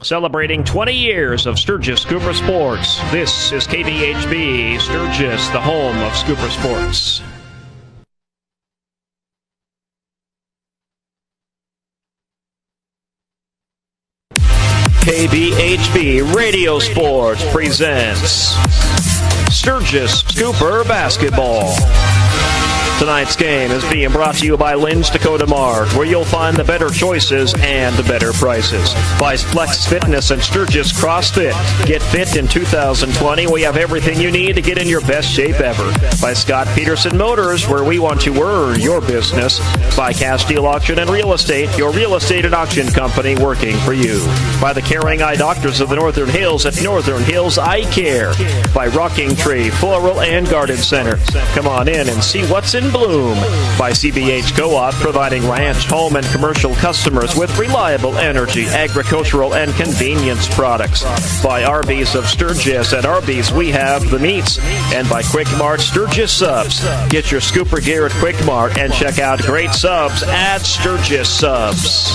Celebrating 20 years of Sturgis Scooper Sports. This is KBHB Sturgis, the home of Scooper Sports. KBHB Radio Sports presents Sturgis Scooper Basketball. Tonight's game is being brought to you by Lynn's Dakota Mart, where you'll find the better choices and the better prices. By Flex Fitness and Sturgis CrossFit. Get fit in 2020. We have everything you need to get in your best shape ever. By Scott Peterson Motors, where we want to earn your business. By Castile Auction and Real Estate, your real estate and auction company working for you. By the Caring Eye Doctors of the Northern Hills at Northern Hills Eye Care. By Rocking Tree Floral and Garden Center. Come on in and see what's in bloom. By CBH Co-op, providing ranch, home, and commercial customers with reliable energy, agricultural, and convenience products. By Arby's of Sturgis. At Arby's, we have the meats. And by Quick Mart Sturgis Subs. Get your Scooper gear at Quick Mart and check out great subs at Sturgis Subs.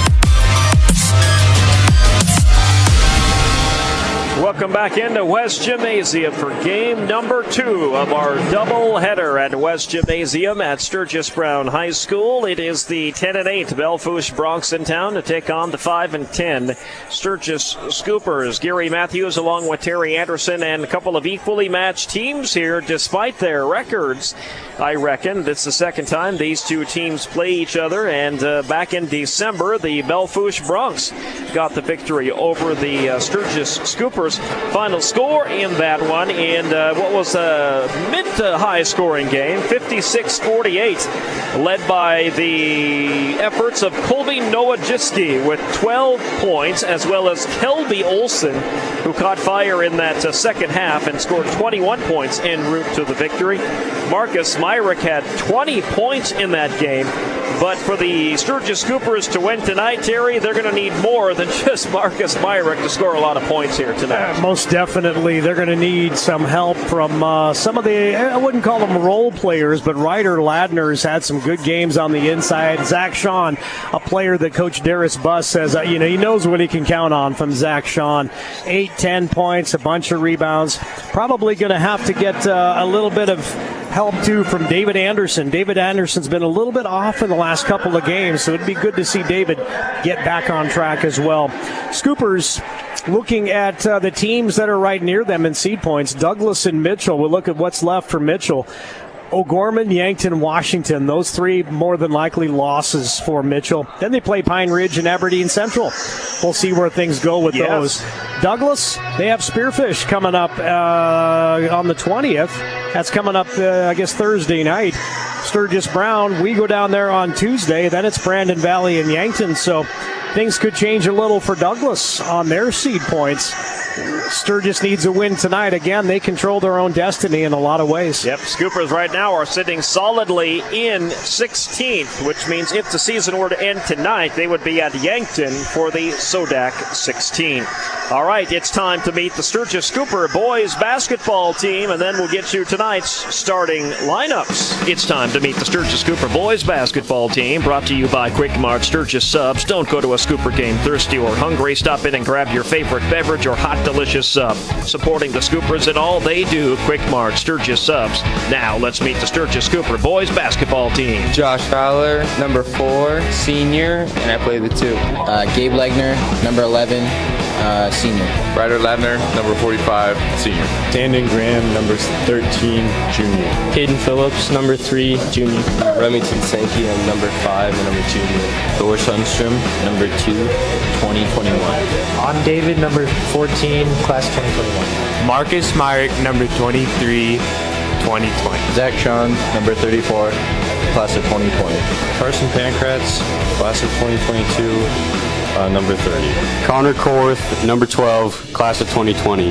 Welcome back into West Gymnasium for game number 2 of our doubleheader at West Gymnasium at Sturgis Brown High School. It is the 10-8 Belle Fourche Broncs in town to take on the 5-10 Sturgis Scoopers. Gary Matthews along with Terry Anderson and a couple of equally matched teams here despite their records. I reckon it's the second time these two teams play each other, and back in December, the Belle Fourche Broncs got the victory over the Sturgis Scoopers. Final score in that one in what was a mid to high scoring game, 56-48, led by the efforts of Colby Nowajiski with 12 points, as well as Kelby Olson, who caught fire in that second half and scored 21 points en route to the victory. Marcus Myrick had 20 points in that game. But for the Sturgis Scoopers to win tonight, Terry, they're going to need more than just Marcus Myrick to score a lot of points here tonight. Most definitely. They're going to need some help from some of the, I wouldn't call them role players, but Ryder Ladner's had some good games on the inside. Zach Shawn, a player that Coach Darius Buss says, he knows what he can count on from Zach Shawn. 8-10 points, a bunch of rebounds. Probably going to have to get a little bit of help, too, from David Anderson. David Anderson's been a little bit off in the last couple of games, so it'd be good to see David get back on track as well. Scoopers, looking at the teams that are right near them in seed points, Douglas and Mitchell. We'll look at what's left for Mitchell. O'Gorman, Yankton, Washington. Those three more than likely losses for Mitchell. Then they play Pine Ridge and Aberdeen Central. We'll see where things go with those. Douglas, they have Spearfish coming up on the 20th. That's coming up, Thursday night. Sturgis Brown, we go down there on Tuesday. Then it's Brandon Valley and Yankton. So things could change a little for Douglas on their seed points. Sturgis needs a win tonight. Again, they control their own destiny in a lot of ways. Yep, Scoopers right now are sitting solidly in 16th, which means if the season were to end tonight, they would be at Yankton for the Sodak 16. All right, it's time to meet the Sturgis Scooper boys basketball team, and then we'll get you tonight's starting lineups. It's time to meet the Sturgis Scooper boys basketball team, brought to you by Quick Mart Sturgis Subs. Don't go to a Scooper game thirsty or hungry. Stop in and grab your favorite beverage or hot delicious sub. Supporting the Scoopers in all they do, Quick Mart Sturgis Subs. Now let's meet the Sturgis Scooper boys basketball team. Josh Fowler, number 4, senior, and I play the 2. Gabe Legner, number 11, senior. Ryder Ladner, number 45, senior. Dandon Graham, number 13, junior. Caden Phillips, number 3, junior. Remington Sankey, I'm number 5 and I'm a junior. Thor Sundstrom, number 2, 2021. I'm David, number 14, class 2021. Marcus Myrick, number 23, 2020. Zach Shawn, number 34, class of 2020. Carson Pancratz, class of 2022. Number 30. Connor Korth, number 12, class of 2020.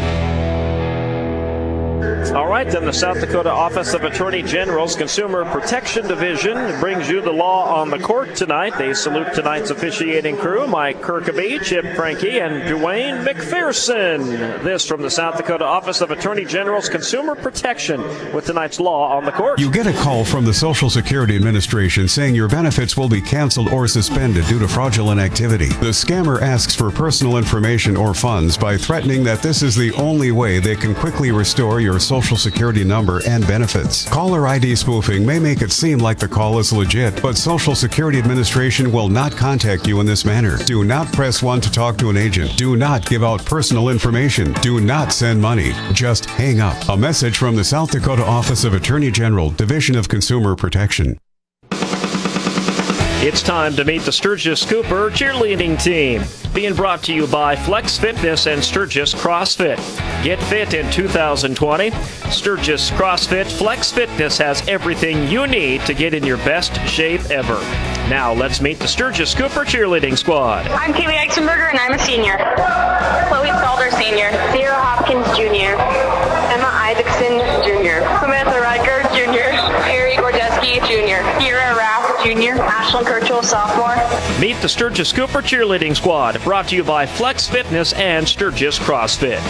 All right, then the South Dakota Office of Attorney General's Consumer Protection Division brings you the law on the court tonight. They salute tonight's officiating crew, Mike Kirkaby, Chip Frankie, and Dwayne McPherson. This from the South Dakota Office of Attorney General's Consumer Protection with tonight's law on the court. You get a call from the Social Security Administration saying your benefits will be canceled or suspended due to fraudulent activity. The scammer asks for personal information or funds by threatening that this is the only way they can quickly restore your Social Security number and benefits. Caller ID spoofing may make it seem like the call is legit, but Social Security Administration will not contact you in this manner. Do not press 1 to talk to an agent. Do not give out personal information. Do not send money. Just hang up. A message from the South Dakota Office of Attorney General, Division of Consumer Protection. It's time to meet the Sturgis Cooper cheerleading team. Being brought to you by Flex Fitness and Sturgis CrossFit. Get fit in 2020. Sturgis CrossFit Flex Fitness has everything you need to get in your best shape ever. Now let's meet the Sturgis Cooper cheerleading squad. I'm Kaylee Eisenberger and I'm a senior. Chloe Calder, senior. Sierra Hopkins, junior. Emma Isaacson, junior. Samantha Riker, junior. Harry Gordeski, junior. Kira Raff, junior. Ashlyn Kirchhoff, sophomore. Meet the Sturgis Cooper cheerleading squad, brought to you by Flex Fitness and Sturgis CrossFit.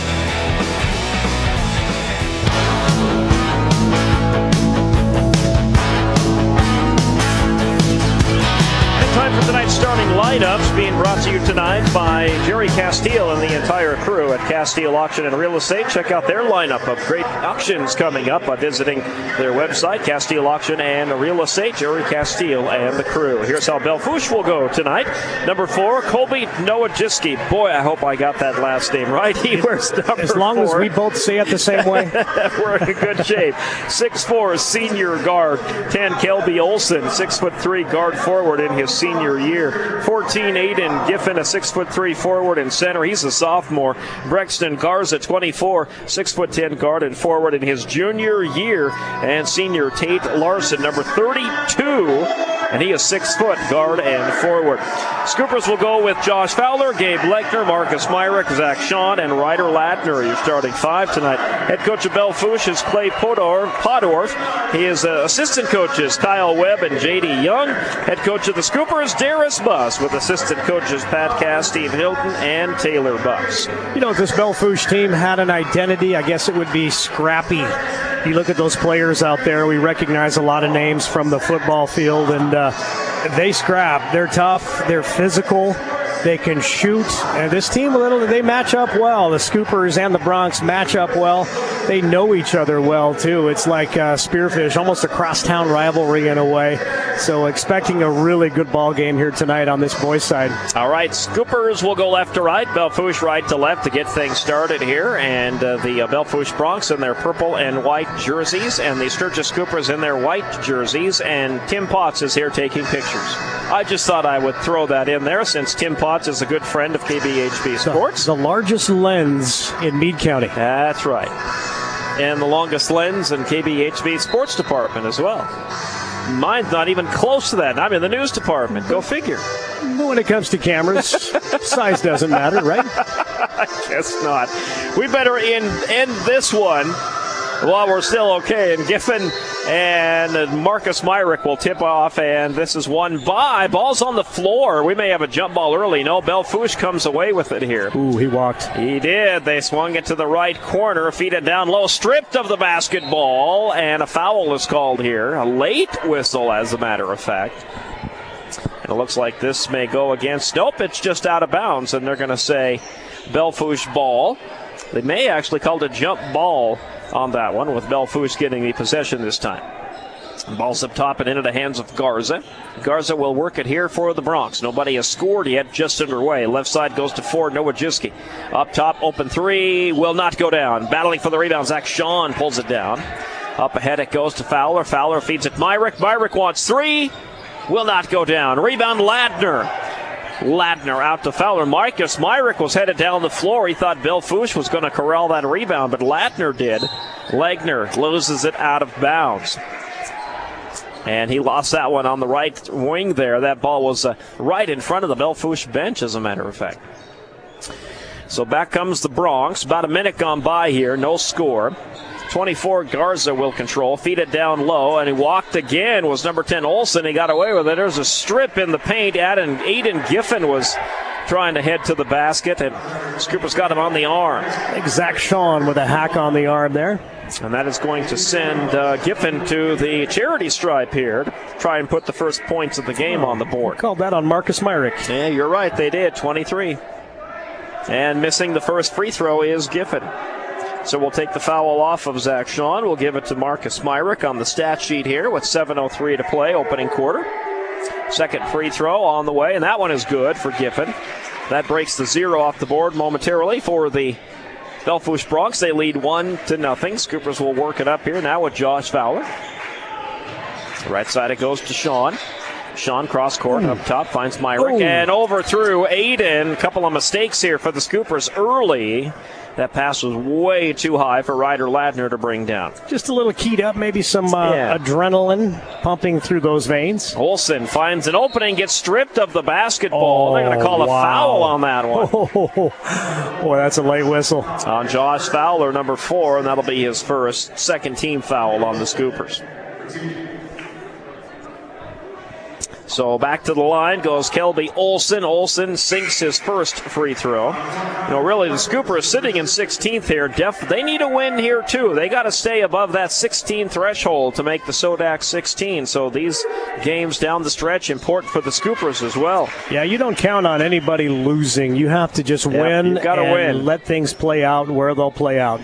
Time for tonight's starting lineups, being brought to you tonight by Jerry Castile and the entire crew at Castile Auction and Real Estate. Check out their lineup of great auctions coming up by visiting their website, Castile Auction and Real Estate. Jerry Castile and the crew. Here's how Belle Fourche will go tonight. Number 4, Colby Nowajewski. Boy, I hope I got that last name right. He wears number 4. As long as we both say it the same way. We're in good shape. 6'4", senior guard. 10, Kelby Olson, 6'3", guard forward in his senior year. 14, Aiden Giffen, a 6'3" forward and center. He's a sophomore. Brexton Garza, 24, 6'10" guard and forward in his junior year. And senior Tate Larson, number 32, and he is 6 foot guard and forward. Scoopers will go with Josh Fowler, Gabe Lechner, Marcus Myrick, Zach Shawn, and Ryder Ladner. You're starting 5 tonight. Head coach of Belle Fourche is Clay Podorf. His assistant coaches Kyle Webb and J.D. Young. Head coach of the Scoopers, Darius Buss, with assistant coaches Pat Cass, Steve Hilton, and Taylor Buss. You know, if this Belle Fourche team had an identity, I guess it would be scrappy. You look at those players out there, we recognize a lot of names from the football field, and they scrap. They're tough, they're physical, they can shoot, and this team, they match up well. The Scoopers and the Bronx match up well. They know each other well, too. It's like Spearfish, almost a crosstown rivalry in a way. So expecting a really good ball game here tonight on this boys' side. All right, Scoopers will go left to right, Belle Fourche right to left to get things started here. And the Belle Fourche Bronx in their purple and white jerseys, and the Sturgis Scoopers in their white jerseys. And Tim Potts is here taking pictures. I just thought I would throw that in there since Tim Potts is a good friend of KBHB Sports. The largest lens in Meade County. That's right. And the longest lens in KBHB Sports Department as well. Mine's not even close to that. I'm in the news department. Go figure. When it comes to cameras, size doesn't matter, right? I guess not. We better end this one while we're still okay. And Giffen and Marcus Myrick will tip off, and this is won by. Ball's on the floor. We may have a jump ball early. No, Belle Fourche comes away with it here. Ooh, he walked. He did. They swung it to the right corner, feed it down low, stripped of the basketball, and a foul is called here. A late whistle, as a matter of fact. And it looks like this may go against. Nope, it's just out of bounds, and they're going to say Belle Fourche ball. They may actually call it a jump ball on that one, with Belle Fourche getting the possession this time. Ball's up top and into the hands of Garza. Garza will work it here for the Bronx. Nobody has scored yet, just underway. Left side goes to Ford Nowajewski. Up top, open three, will not go down. Battling for the rebound, Zach Shawn pulls it down. Up ahead it goes to Fowler. Fowler feeds it Myrick. Myrick wants three, will not go down. Rebound Ladner. Ladner out to Fowler. Marcus Myrick was headed down the floor. He thought Belle Fourche was going to corral that rebound, but Ladner did. Legner loses it out of bounds. And he lost that one on the right wing there. That ball was right in front of the Belle Fourche bench, as a matter of fact. So back comes the Bronx. About a minute gone by here. No score. 24, Garza will control. Feed it down low, and he walked again. Was number 10, Olsen. He got away with it. There's a strip in the paint. Aiden Giffen was trying to head to the basket, and Scoopers got him on the arm. I think Zach Sean with a hack on the arm there. And that is going to send Giffen to the charity stripe here to try and put the first points of the game on the board. Called that on Marcus Myrick. Yeah, you're right. They did. 23. And missing the first free throw is Giffen. So we'll take the foul off of Zach Sean. We'll give it to Marcus Myrick on the stat sheet here with 7:03 to play, opening quarter. Second free throw on the way, and that one is good for Giffen. That breaks the 0 off the board momentarily for the Belle Fourche Bronx. They lead 1-0. Scoopers will work it up here now with Josh Fowler. Right side it goes to Sean. Sean cross court up top, finds Myrick and overthrew Aiden. A couple of mistakes here for the Scoopers early. That pass was way too high for Ryder Ladner to bring down. Just a little keyed up, maybe some adrenaline pumping through those veins. Olsen finds an opening, gets stripped of the basketball. They're going to call a foul on that one. Boy, that's a late whistle. On Josh Fowler, number 4, and that'll be his first second team foul on the Scoopers. So back to the line goes Kelby Olsen. Olsen sinks his first free throw. Really, the Scoopers sitting in 16th here. They need a win here, too. They got to stay above that 16 threshold to make the Sodak 16. So these games down the stretch, important for the Scoopers as well. Yeah, you don't count on anybody losing. You have to just win you've got to win. Let things play out where they'll play out.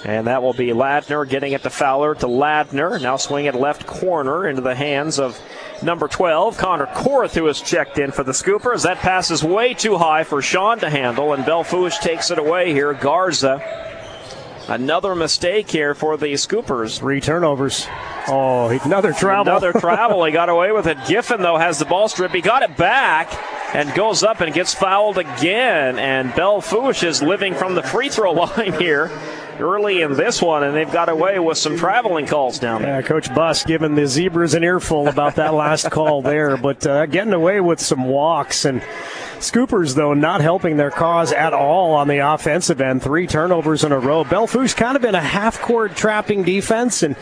And that will be Ladner getting it to Fowler to Ladner. Now swing it left corner into the hands of number 12, Connor Korth, who has checked in for the Scoopers. That pass is way too high for Sean to handle, and Belle Fourche takes it away here. Garza. Another mistake here for the Scoopers. 3 turnovers. Oh, another travel. Another travel. He got away with it. Giffen, though, has the ball strip. He got it back and goes up and gets fouled again. And Belle Fourche is living from the free throw line here early in this one, and they've got away with some traveling calls down there. Yeah, Coach Buss giving the Zebras an earful about that last call there, but getting away with some walks. And Scoopers, though, not helping their cause at all on the offensive end. 3 turnovers in a row. Belle Fourche kind of in a half-court trapping defense, and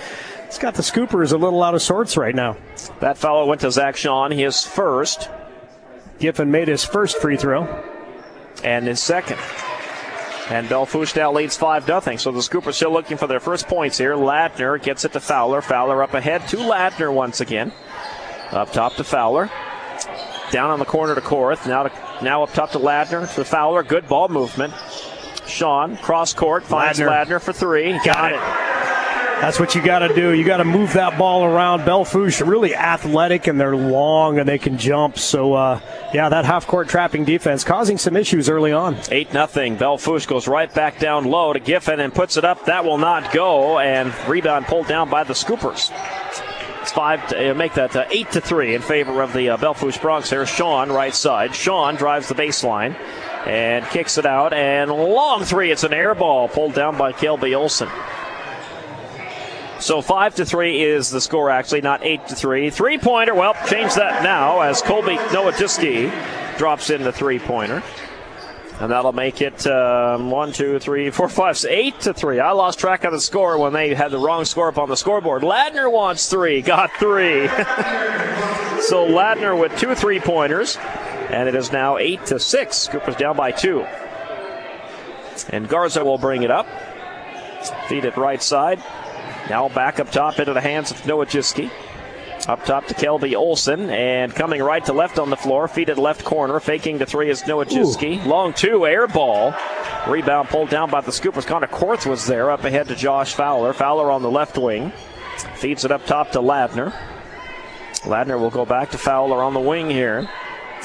it's got the Scoopers a little out of sorts right now. That foul went to Zach Sean, his first. Giffen made his first free throw. And his second. And Belle Fourche now leads 5-0. So the Scoopers still looking for their first points here. Ladner gets it to Fowler. Fowler up ahead to Ladner once again. Up top to Fowler. Down on the corner to Korth. Now up top to Ladner to Fowler. Good ball movement. Sean, cross court, finds Ladner for 3. Got it. That's what you got to do. You got to move that ball around. Belle Fourche really athletic, and they're long, and they can jump. So, that half-court trapping defense causing some issues early on. 8-0. Belle Fourche goes right back down low to Giffen and puts it up. That will not go, and rebound pulled down by the Scoopers. It's 5 to make that 8-3 in favor of the Belle Fourche Bronx. There's Sean, right side. Sean drives the baseline and kicks it out, and long 3. It's an air ball pulled down by Kelby Olsen. So 5-3 is the score, actually, not 8-3. 3-pointer, well, change that now as Colby Nowakowski drops in the 3-pointer. And that'll make it 1, 2, 3, 4, 5, 8-3. I lost track of the score when they had the wrong score up on the scoreboard. Ladner wants 3, got 3. So Ladner with 2 3-pointers, and it is now 8-6. Scoopers down by 2. And Garza will bring it up. Feed it right side. Now back up top into the hands of Nowakowski. Up top to Kelby Olsen, and coming right to left on the floor. Feed it left corner. Faking to 3 is Nowakowski. Long 2, air ball. Rebound pulled down by the Scoopers. Connor Korth was there. Up ahead to Josh Fowler. Fowler on the left wing. Feeds it up top to Ladner. Ladner will go back to Fowler on the wing here.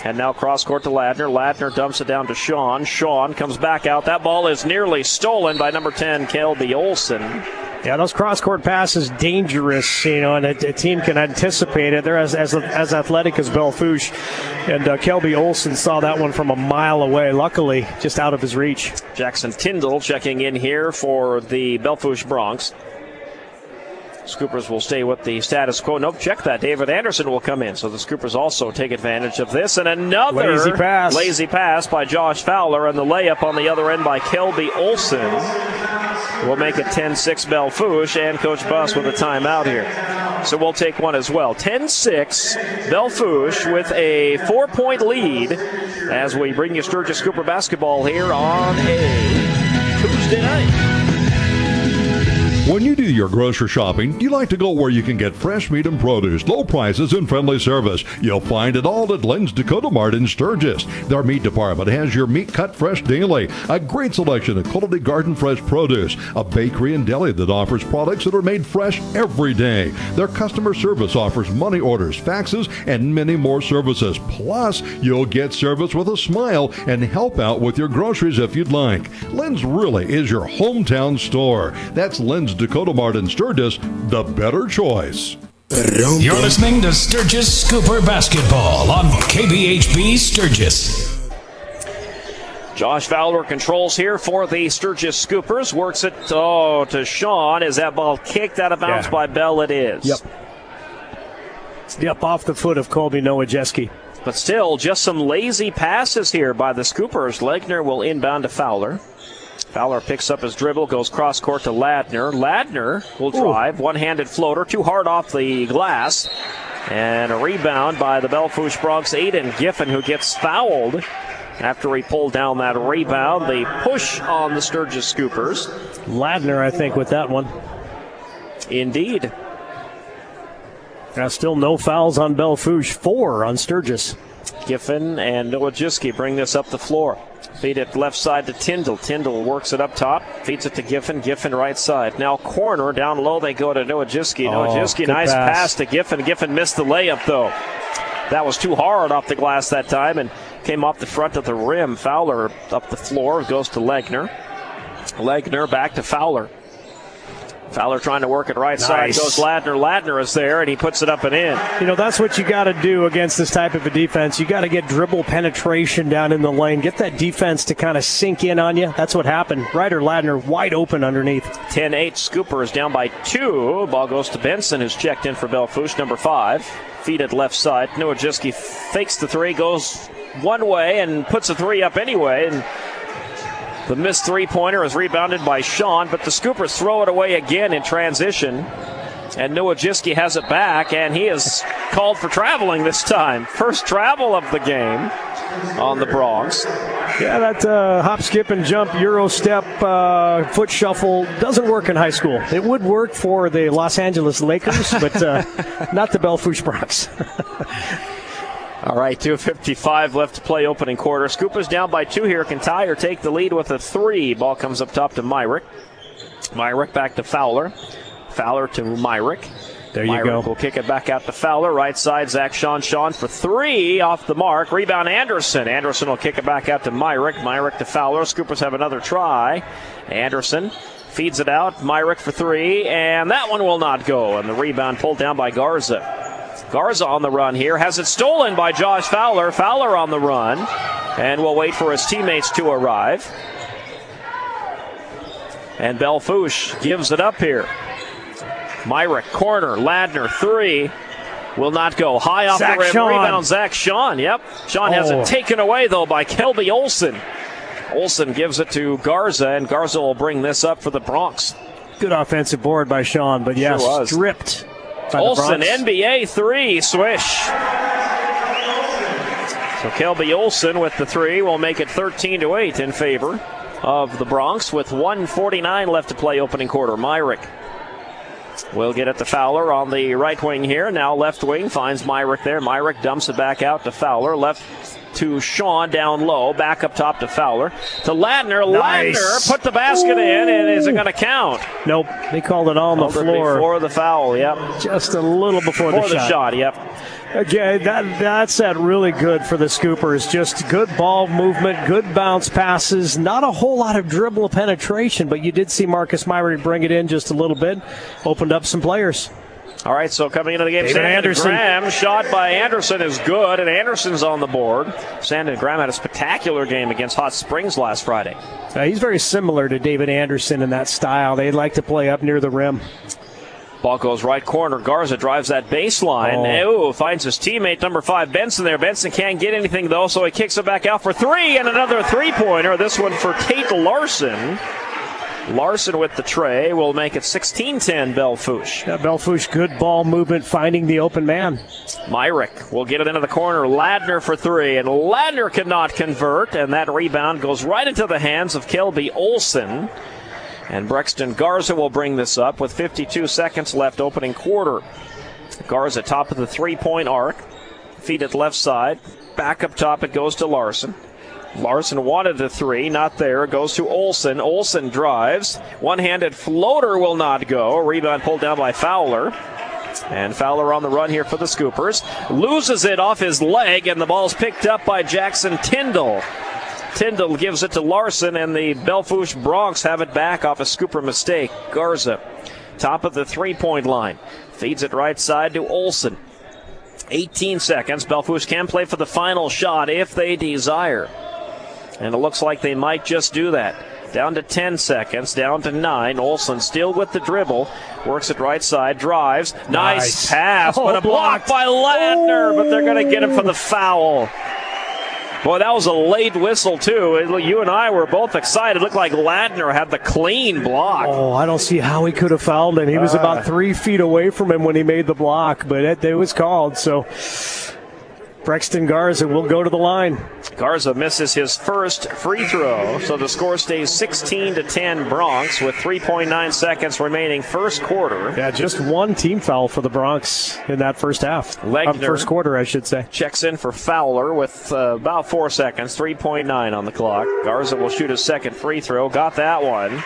And now cross court to Ladner. Ladner dumps it down to Sean. Sean comes back out. That ball is nearly stolen by number 10, Kelby Olsen. Yeah, those cross-court passes dangerous, and a team can anticipate it. They're as athletic as Belle Fourche, and Kelby Olsen saw that one from a mile away. Luckily, just out of his reach. Jackson Tyndall checking in here for the Belle Fourche Bronx. Scoopers will stay with the status quo. Nope, check that. David Anderson will come in. So the Scoopers also take advantage of this. And another lazy pass by Josh Fowler, and the layup on the other end by Kelby Olsen. will make it 10-6 Belle Fourche, and Coach Buss with a timeout here. So we'll take one as well. 10-6 Belle Fourche with a 4-point lead as we bring you Sturgis Cooper basketball here on a Tuesday night. When you do your grocery shopping, you like to go where you can get fresh meat and produce, low prices, and friendly service. You'll find it all at Lynn's Dakota Mart in Sturgis. Their meat department has your meat cut fresh daily, a great selection of quality garden fresh produce, a bakery and deli that offers products that are made fresh every day. Their customer service offers money orders, faxes, and many more services. Plus, you'll get service with a smile and help out with your groceries if you'd like. Lynn's really is your hometown store. That's Lynn's Dakota Mart in Sturgis, the better choice. You're listening to Sturgis Cooper Basketball on KBHB Sturgis. Josh Fowler controls here for the Sturgis Scoopers. Works it to Sean. Is that ball kicked out of bounds by Belle? It is. Yep, off the foot of Colby Nowajewski. But still, just some lazy passes here by the Scoopers. Legner will inbound to Fowler. Fowler picks up his dribble, goes cross-court to Ladner. Ladner will drive, one-handed floater, too hard off the glass. And a rebound by the Belle Fourche Bronx, Aiden Giffen, who gets fouled after he pulled down that rebound. The push on the Sturgis Scoopers. Ladner, I think, with that one. Indeed. Now still no fouls on Belle Fourche, 4 on Sturgis. Giffen and Nowajewski bring this up the floor. Feed it left side to Tyndall. Tyndall works it up top. Feeds it to Giffen. Giffen right side. Now corner. Down low they go to Nowajewski. Nowajewski, nice pass to Giffen. Giffen missed the layup, though. That was too hard off the glass that time and came off the front of the rim. Fowler up the floor. Goes to Legner. Legner back to Fowler. Fowler trying to work it right side. Goes Ladner. Ladner is there, and he puts it up and in. You know, that's what you got to do against this type of a defense. You got to get dribble penetration down in the lane. Get that defense to kind of sink in on you. That's what happened. Ryder Ladner wide open underneath. 10-8 Scoopers down by 2. Ball goes to Benson, who's checked in for Belle Fourche, number 5. Feed it left side. Nowajewski fakes the 3, goes one way, and puts a 3 up anyway. And the missed three-pointer is rebounded by Sean, but the Scoopers throw it away again in transition. And Nowajewski has it back, and he is called for traveling this time. First travel of the game on the Bronx. Yeah, that hop, skip, and jump, Euro step, foot shuffle doesn't work in high school. It would work for the Los Angeles Lakers, but not the Belle Fourche Bronx. All right, 2:55 left to play opening quarter. Scoopers down by 2 here. Can tie or take the lead with a 3. Ball comes up top to Myrick. Myrick back to Fowler. Fowler to Myrick. There you go. Will kick it back out to Fowler. Right side, Zach Sean for 3 off the mark. Rebound Anderson. Anderson will kick it back out to Myrick. Myrick to Fowler. Scoopers have another try. Anderson feeds it out. Myrick for 3, and that one will not go. And the rebound pulled down by Garza. Garza on the run here. Has it stolen by Josh Fowler. Fowler on the run. And we'll wait for his teammates to arrive. And Belle Fourche gives it up here. Myrick, corner. Ladner, 3. Will not go. High off the rim. Sean. Rebound, Zach Sean. Yep. Sean has it taken away, though, by Kelby Olsen. Olsen gives it to Garza, and Garza will bring this up for the Bronx. Good offensive board by Sean, but yes, stripped. Olsen, NBA 3, swish. So Kelby Olsen with the 3 will make it 13-8 in favor of the Bronx with 1:49 left to play opening quarter. Myrick will get it to Fowler on the right wing here. Now left wing finds Myrick there. Myrick dumps it back out to Fowler. Left to Sean down low. Back up top to Fowler. To Ladner. Nice. Ladner put the basket in, and is it going to count? Nope. They called it on the floor. Before the foul, yep. Just a little before the shot. Yep. Okay, that's really good for the Scoopers. Just good ball movement, good bounce passes. Not a whole lot of dribble penetration, but you did see Marcus Myrick bring it in just a little bit. Opened up some players. All right, so coming into the game, David Anderson. Graham, shot by Anderson is good, and Anderson's on the board. Sandon Graham had a spectacular game against Hot Springs last Friday. He's very similar to David Anderson in that style. They like to play up near the rim. Ball goes right corner. Garza drives that baseline. Finds his teammate, number 5, Benson there. Benson can't get anything, though, so he kicks it back out for 3, and another three-pointer. This one for Tate Larson. Larson with the tray will make it 16-10 Belle Fourche. Yeah, Belle Fourche, good ball movement, finding the open man. Myrick will get it into the corner. Ladner for three, and Ladner cannot convert, and that rebound goes right into the hands of Kelby Olsen. And Brexton Garza will bring this up with 52 seconds left, opening quarter. Garza top of the three-point arc. Feed it left side. Back up top, it goes to Larson. Larson wanted the three, not there. It goes to Olsen. Olsen drives. One-handed floater will not go. Rebound pulled down by Fowler. And Fowler on the run here for the Scoopers. Loses it off his leg, and the ball's picked up by Jackson Tyndall. Tyndall gives it to Larson, and the Belle Fourche Bronx have it back off a Scooper mistake. Garza, top of the three-point line. Feeds it right side to Olsen. 18 seconds. Belle Fourche can play for the final shot if they desire. And it looks like they might just do that. Down to 10 seconds, down to 9. Olsen still with the dribble. Works it right side, drives. Nice pass, but a block by Ladner, but they're going to get him for the foul. Boy, that was a late whistle, too. You and I were both excited. It looked like Ladner had the clean block. Oh, I don't see how he could have fouled him. He was about 3 feet away from him when he made the block, but it was called, so Brexton Garza will go to the line. Garza misses his first free throw, so the score stays 16-10 Bronx with 3.9 seconds remaining first quarter. Yeah, just one team foul for the Bronx in that first half. First quarter, I should say. Checks in for Fowler with about 4 seconds, 3.9 on the clock. Garza will shoot his second free throw. Got that one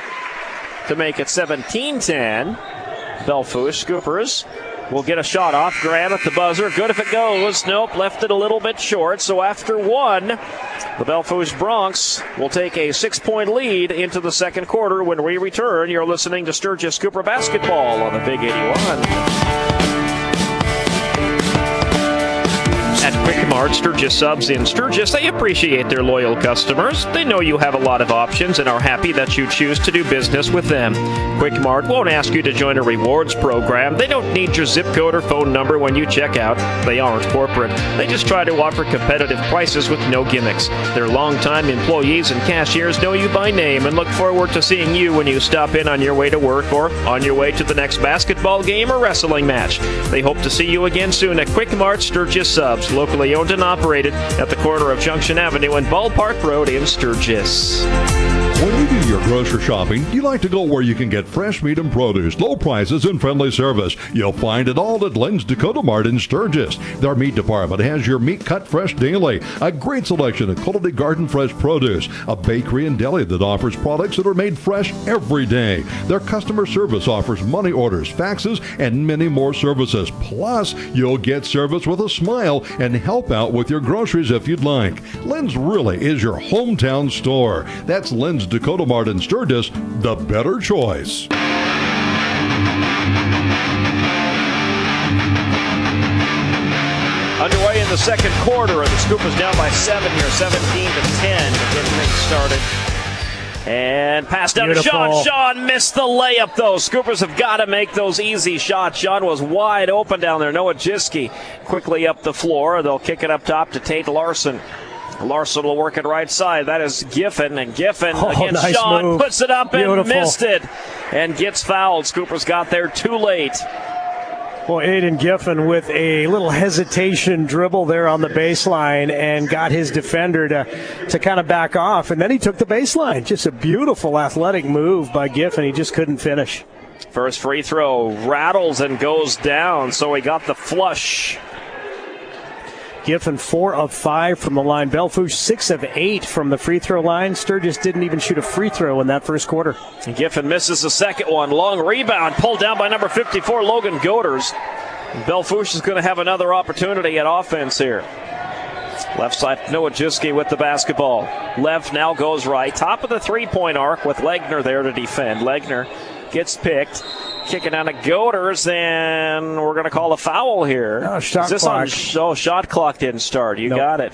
to make it 17-10. Belle Fourche Scoopers will get a shot off. Grab at the buzzer. Good if it goes. Nope, left it a little bit short. So after one, the Belle Fourche Bronx will take a 6-point lead into the second quarter. When we return, you're listening to Sturgis Cooper Basketball on the Big 81. At Quick Mart, Sturgis Subs in Sturgis, they appreciate their loyal customers. They know you have a lot of options and are happy that you choose to do business with them. Quick Mart won't ask you to join a rewards program. They don't need your zip code or phone number when you check out. They aren't corporate. They just try to offer competitive prices with no gimmicks. Their longtime employees and cashiers know you by name and look forward to seeing you when you stop in on your way to work or on your way to the next basketball game or wrestling match. They hope to see you again soon at Quick Mart Sturgis Subs, locally owned and operated at the corner of Junction Avenue and Ballpark Road in Sturgis. When you do your grocery shopping, you like to go where you can get fresh meat and produce, low prices, and friendly service. You'll find it all at Lynn's Dakota Mart in Sturgis. Their meat department has your meat cut fresh daily, a great selection of quality garden fresh produce, a bakery and deli that offers products that are made fresh every day. Their customer service offers money orders, faxes, and many more services. Plus, you'll get service with a smile and help out with your groceries if you'd like. Lynn's really is your hometown store. That's Lynn's Dakota Mart in Sturgis, the better choice. Underway in the second quarter, and the Scoopers down by 7 here, 17-10 to get things started. And pass down to Sean. Sean missed the layup, though. Scoopers have got to make those easy shots. Sean was wide open down there. Noah Jiske quickly up the floor. They'll kick it up top to Tate Larson. Larson will work it right side. That is Giffen, and Giffen against nice Sean move. puts it up and Beautiful. missed it and gets fouled. Scoopers got there too late. Well, Aiden Giffen with a little hesitation dribble there on the baseline and got his defender to kind of back off, and then he took the baseline. Just a beautiful athletic move by Giffen. He just couldn't finish. First free throw rattles and goes down, so he got the flush. Giffen 4 of 5 from the line. Belle Fourche 6 of 8 from the free throw line. Sturgis didn't even shoot a free throw in that first quarter. And Giffen misses the second one. Long rebound pulled down by number 54, Logan Goders. Belle Fourche is going to have another opportunity at offense here. Left side, Noah Jiske with the basketball. Left now goes right. Top of the three-point arc with Legner there to defend. Legner gets picked. Kicking out of Goders, and we're going to call a foul here. Oh, shot clock. Shot clock didn't start. You got it.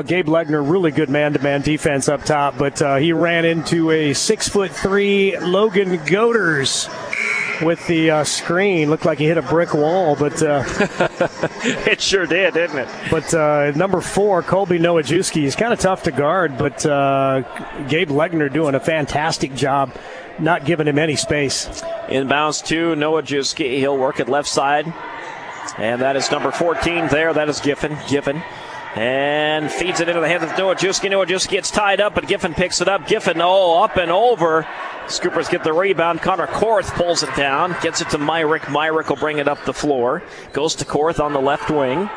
Gabe Legner, really good man-to-man defense up top, but he ran into a 6'3" Logan Goders. with the screen. Looked like he hit a brick wall, but it sure did, didn't it? But number 4, Colby Nowajewski, is kind of tough to guard, but Gabe Legner doing a fantastic job, not giving him any space. Inbounds to Nowajewski. He'll work it left side. And that is number 14 there. That is Giffen. And feeds it into the hands of Nowajewski. Nowajewski gets tied up, but Giffen picks it up. Giffen, up and over. Scoopers get the rebound. Connor Korth pulls it down. Gets it to Myrick. Myrick will bring it up the floor. Goes to Korth on the left wing.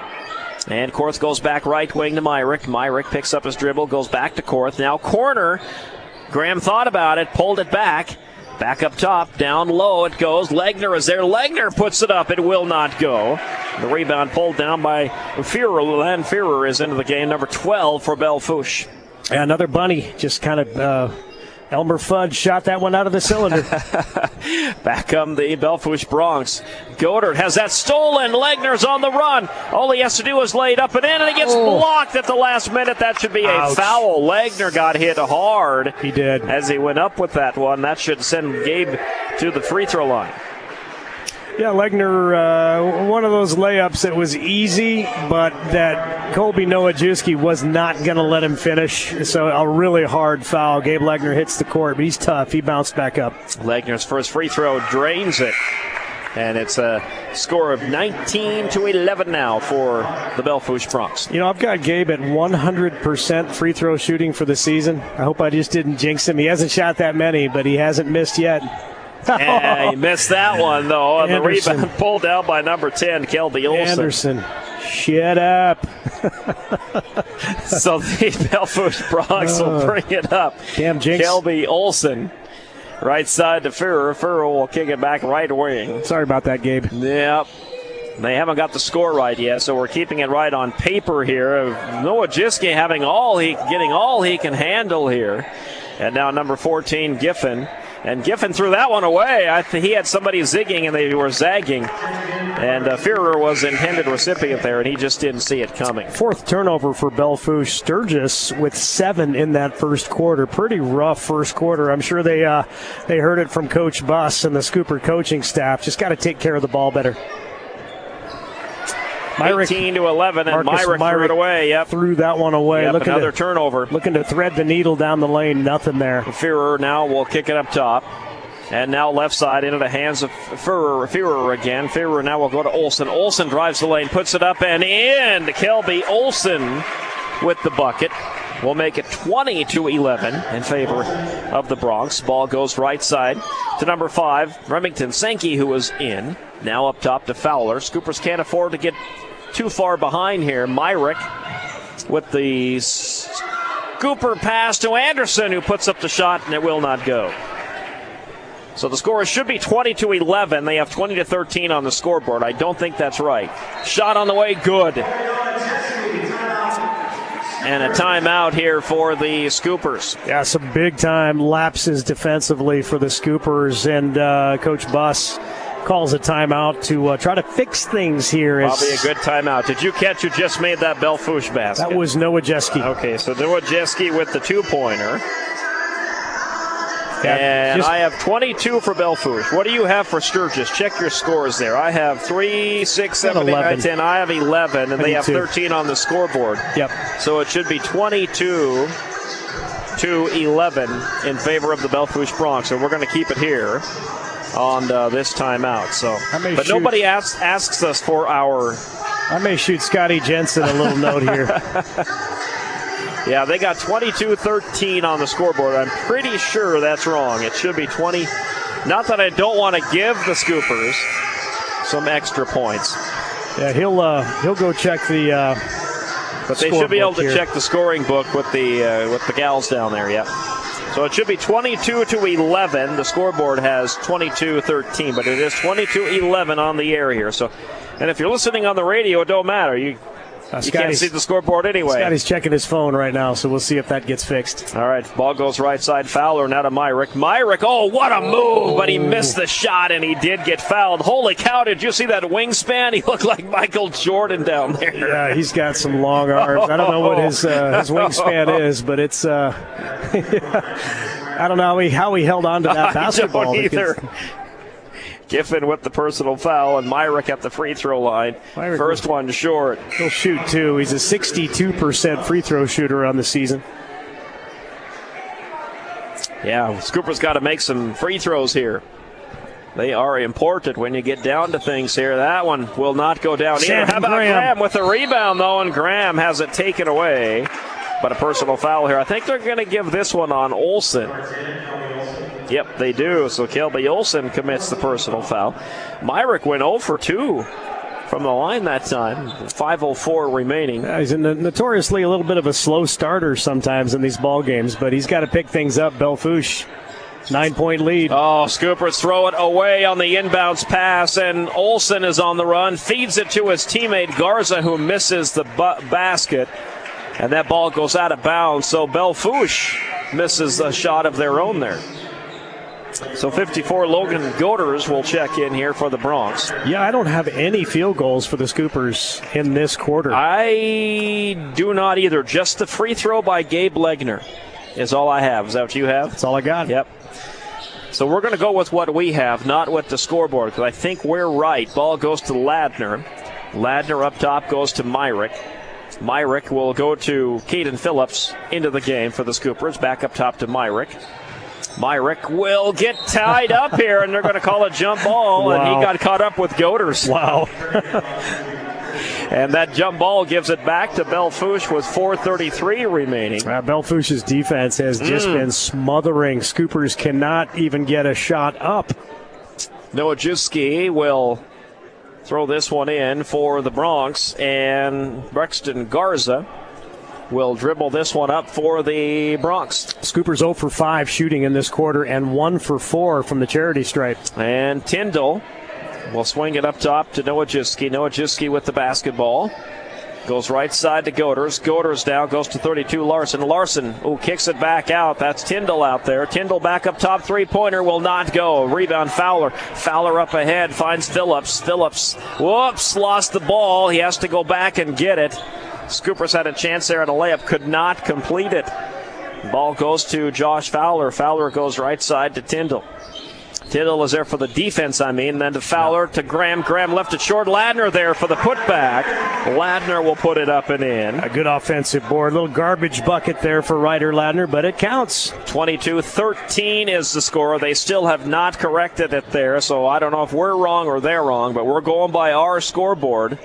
And Korth goes back right wing to Myrick. Myrick picks up his dribble, goes back to Korth. Now corner. Graham thought about it, pulled it back. Back up top, down low it goes. Legner is there. Legner puts it up. It will not go. The rebound pulled down by Führer. Len Führer is into the game. Number 12 for Belle Fourche. Yeah, another bunny. Just kind of Elmer Fudd shot that one out of the cylinder. Back come the Belle Fourche Bronx. Godert has that stolen. Legner's on the run. All he has to do is lay it up and in, and he gets blocked at the last minute. That should be a foul. Legner got hit hard. He did. As he went up with that one. That should send Gabe to the free throw line. Yeah, Legner, one of those layups that was easy, but that Colby Nowajewski was not going to let him finish. So a really hard foul. Gabe Legner hits the court, but he's tough. He bounced back up. Legner's first free throw drains it. And it's a score of 19-11 now for the Belle Fourche Bronx. You know, I've got Gabe at 100% free throw shooting for the season. I hope I just didn't jinx him. He hasn't shot that many, but he hasn't missed yet. And he missed that one, though. And the rebound pulled down by number 10, Kelby Olsen. Anderson, shut up. So the Belle Fourche Bronx will bring it up. Damn jinx. Kelby Olsen, right side to Führer. Führer will kick it back right wing. Sorry about that, Gabe. Yep. They haven't got the score right yet, so we're keeping it right on paper here. Nowajewski having getting all he can handle here. And now number 14, Giffen. And Giffen threw that one away. He had somebody zigging and they were zagging. And Führer was the intended recipient there, and he just didn't see it coming. 4th turnover for Belle Fourche. Sturgis with 7 in that first quarter. Pretty rough first quarter. I'm sure they heard it from Coach Buss and the Scooper coaching staff. Just got to take care of the ball better. 18-11, and Myrick threw it away. Yep. Threw that one away. Yep, another turnover. Looking to thread the needle down the lane. Nothing there. Führer now will kick it up top. And now left side into the hands of Führer again. Führer now will go to Olsen. Olsen drives the lane, puts it up and in. Kelby Olsen with the bucket. We'll make it 20-11 in favor of the Bronx. Ball goes right side to number 5, Remington Sankey, who was in. Now up top to Fowler. Scoopers can't afford to get too far behind here. Myrick with the scooper pass to Anderson, who puts up the shot, and it will not go. So the score should be 20-11. They have 20-13 on the scoreboard. I don't think that's right. Shot on the way, good. And a timeout here for the Scoopers. Yeah, some big-time lapses defensively for the Scoopers, and Coach Buss calls a timeout to try to fix things here. Probably a good timeout. Did you catch who just made that Belle Fourche basket? That was Nowajewski. Okay, so Nowajewski with the two-pointer. And I have 22 for Belle Fourche. What do you have for Sturgis? Check your scores there. I have 3, 6, 7, 8, 9, 10. I have 11, and they have 13 on the scoreboard. Yep. So it should be 22-11 in favor of the Belle Fourche Bronx. And we're going to keep it here on this timeout. But nobody asks us for our... I may shoot Scotty Jensen a little note here. Yeah, they got 22-13 on the scoreboard. I'm pretty sure that's wrong. It should be 20. Not that I don't want to give the Scoopers some extra points. Yeah, he'll go check the. But they should be able to check the scoring book with the gals down there. Yeah. So it should be 22-11. The scoreboard has 22-13, but it is 22-11 on the air here. So, and if you're listening on the radio, it don't matter. You can't see the scoreboard anyway. Scotty's checking his phone right now, so we'll see if that gets fixed. All right, ball goes right side. Fowler now to Myrick. Myrick, oh, what a move, but he missed the shot, and he did get fouled. Holy cow, did you see that wingspan? He looked like Michael Jordan down there. Yeah, he's got some long arms. I don't know what his wingspan is, but it's I don't know how he held on to that basketball. I don't either. Giffen with the personal foul, and Myrick at the free throw line. First one short. He'll shoot two. He's a 62% free throw shooter on the season. Yeah, Scooper's got to make some free throws here. They are important when you get down to things here. That one will not go down either. How about Graham with the rebound, though, and Graham has it taken away. But a personal foul here. I think they're going to give this one on Olsen. Yep, they do. So Kelby Olsen commits the personal foul. Myrick went 0 for 2 from the line that time. 5:04 remaining. He's notoriously a little bit of a slow starter sometimes in these ball games, but he's got to pick things up. Belle Fourche, 9-point lead. Oh, Scoopers throw it away on the inbounds pass, and Olsen is on the run. Feeds it to his teammate Garza, who misses the basket. And that ball goes out of bounds, so Belle Fourche misses a shot of their own there. So 54, Logan Goders will check in here for the Bronx. Yeah, I don't have any field goals for the Scoopers in this quarter. I do not either. Just the free throw by Gabe Legner is all I have. Is that what you have? That's all I got. Yep. So we're going to go with what we have, not with the scoreboard, because I think we're right. Ball goes to Ladner. Ladner up top goes to Myrick. Myrick will go to Caden Phillips into the game for the Scoopers. Back up top to Myrick. Myrick will get tied up here, and they're going to call a jump ball, wow. And he got caught up with Goders. Wow. And that jump ball gives it back to Belle Fourche with 4:33 remaining. Belle Fourche's defense has just been smothering. Scoopers cannot even get a shot up. Nowajewski will throw this one in for the Bronx, and Brexton Garza will dribble this one up for the Bronx. Scoopers 0 for 5 shooting in this quarter and 1 for 4 from the charity stripe. And Tyndall will swing it up top to Nowajewski. Nowajewski with the basketball. Goes right side to Goders. Goders down, goes to 32, Larson. Larson, kicks it back out. That's Tyndall out there. Tyndall back up top, three-pointer will not go. Rebound Fowler. Fowler up ahead, finds Phillips. Phillips, whoops, lost the ball. He has to go back and get it. Scoopers had a chance there at a layup, could not complete it. Ball goes to Josh Fowler. Fowler goes right side to Tyndall. Tyndall is there for the defense, then to Fowler, to Graham. Graham left it short. Ladner there for the putback. Ladner will put it up and in. A good offensive board. A little garbage bucket there for Ryder Ladner, but it counts. 22-13 is the score. They still have not corrected it there, so I don't know if we're wrong or they're wrong, but we're going by our scoreboard.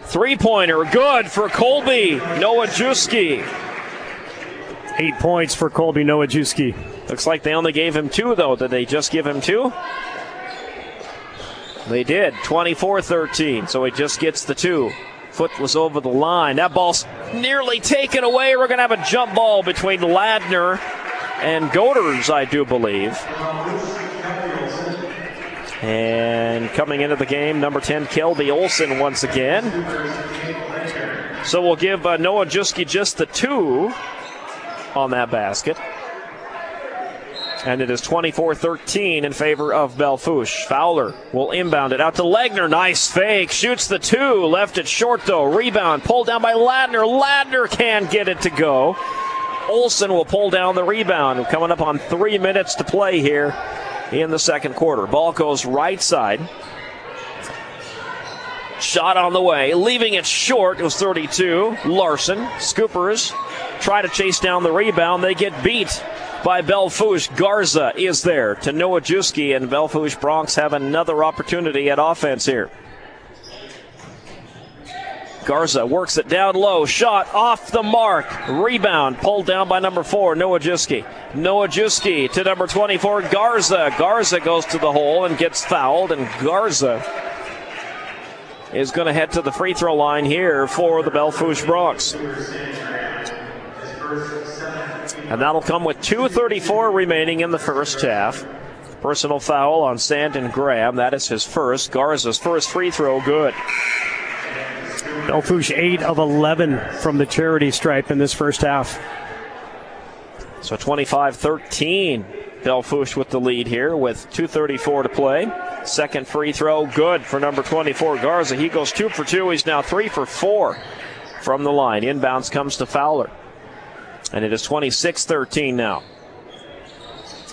Three-pointer, good for Colby Nowajewski. 8 points for Colby Nowajewski. Looks like they only gave him 2, though. Did they just give him 2? They did. 24-13, so he just gets the 2. Foot was over the line. That ball's nearly taken away. We're going to have a jump ball between Ladner and Goders, I do believe. And coming into the game, number 10, Kelby Olsen once again. So we'll give Nowajewski just the 2 on that basket. And it is 24-13 in favor of Belle Fourche. Fowler will inbound it out to Legner. Nice fake. Shoots the 2. Left it short, though. Rebound. Pulled down by Ladner. Ladner can't get it to go. Olsen will pull down the rebound. Coming up on 3 minutes to play here in the second quarter. Ball goes right side. Shot on the way. Leaving it short. It was 32. Larson. Scoopers try to chase down the rebound. They get beat by Belle Fourche. Garza is there to Nowajewski, and Belle Fourche Bronx have another opportunity at offense here. Garza works it down low. Shot off the mark. Rebound pulled down by number 4, Nowajewski. Nowajewski to number 24, Garza. Garza goes to the hole and gets fouled, and Garza is going to head to the free throw line here for the Belle Fourche Bronx. And that'll come with 2:34 remaining in the first half. Personal foul on Sandon Graham. That is his first. Garza's first free throw, good. Belle Fourche 8 of 11 from the charity stripe in this first half. So 25-13. Belle Fourche with the lead here with 2:34 to play. Second free throw, good for number 24, Garza. He goes 2 for 2. He's now 3 for 4 from the line. Inbounds comes to Fowler. And it is 26-13 now.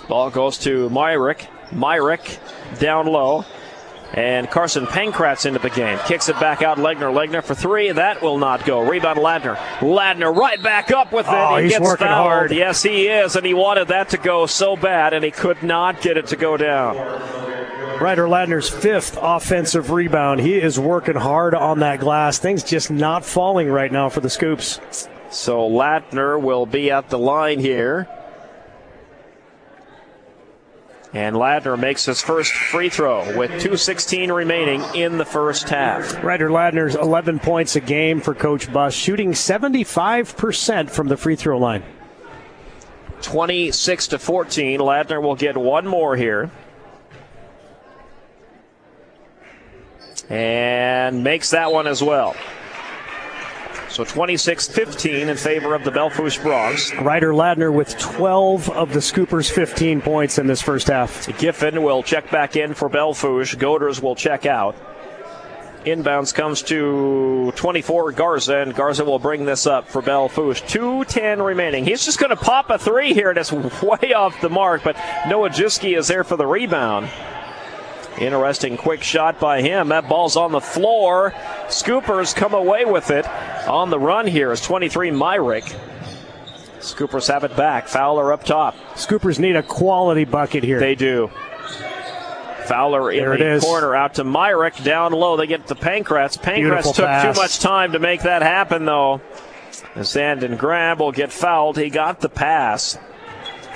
Ball goes to Myrick. Myrick down low. And Carson Pankratz into the game. Kicks it back out. Legner for three. That will not go. Rebound Ladner. Ladner right back up with it. Oh, he's gets working fouled. hard. Yes, he is. And he wanted that to go so bad, and he could not get it to go down. Ryder Ladner's 5th offensive rebound. He is working hard on that glass. Things just not falling right now for the Scoops. So Ladner will be at the line here. And Ladner makes his first free throw with 2:16 remaining in the first half. Ryder Ladner's 11 points a game for Coach Buss, shooting 75% from the free throw line. 26-14. Ladner will get one more here. And makes that one as well. So 26-15 in favor of the Belle Fourche Broncs. Ryder Ladner with 12 of the Scoopers' 15 points in this first half. Giffen will check back in for Belle Fourche. Goders will check out. Inbounds comes to 24 Garza, and Garza will bring this up for Belle Fourche. 2:10 remaining. He's just going to pop a three here, and it's way off the mark, but Noah Juski is there for the rebound. Interesting quick shot by him. That ball's on the floor. Scoopers come away with it. On the run here is 23 Myrick. Scoopers have it back. Fowler up top. Scoopers need a quality bucket here. They do. Fowler in the corner out to Myrick. Down low, they get to Pankratz. Pankratz took too much time to make that happen, though. And Sandon Graham will get fouled. He got the pass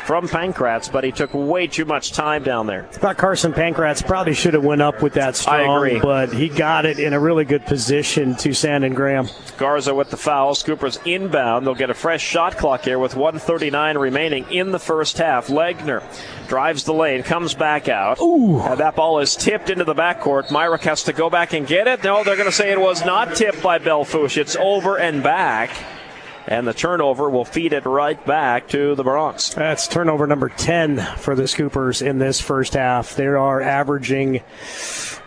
from Pankratz, but he took way too much time down there. I thought Carson Pankratz probably should have went up with that strong, I agree. But he got it in a really good position to Sandon Graham. Garza with the foul. Scoopers inbound. They'll get a fresh shot clock here with 1:39 remaining in the first half. Legner drives the lane, comes back out. Ooh. And that ball is tipped into the backcourt. Myrick has to go back and get it. No, they're going to say it was not tipped by Belle Fourche. It's over and back. And the turnover will feed it right back to the Broncs. That's turnover number 10 for the Scoopers in this first half. They are averaging,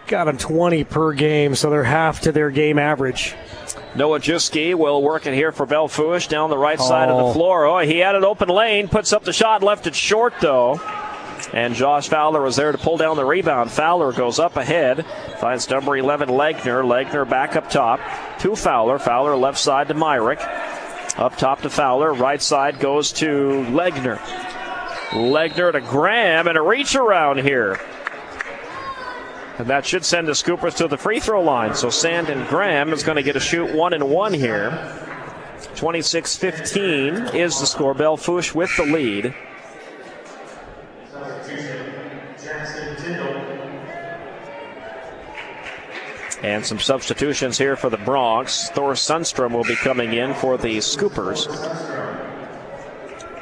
got them 20 per game, so they're half to their game average. Noah Juski will work it here for Belle Fourche down the right side of the floor. Oh, he had an open lane, puts up the shot, left it short though. And Josh Fowler was there to pull down the rebound. Fowler goes up ahead, finds number 11 Legner. Legner back up top to Fowler. Fowler left side to Myrick. Up top to Fowler. Right side goes to Legner. Legner to Graham, and a reach around here. And that should send the Scoopers to the free throw line. So Sandon Graham is going to get a shoot 1-and-1 here. 26-15 is the score. Belle Fourche with the lead. And some substitutions here for the Broncs. Thor Sundstrom will be coming in for the Scoopers.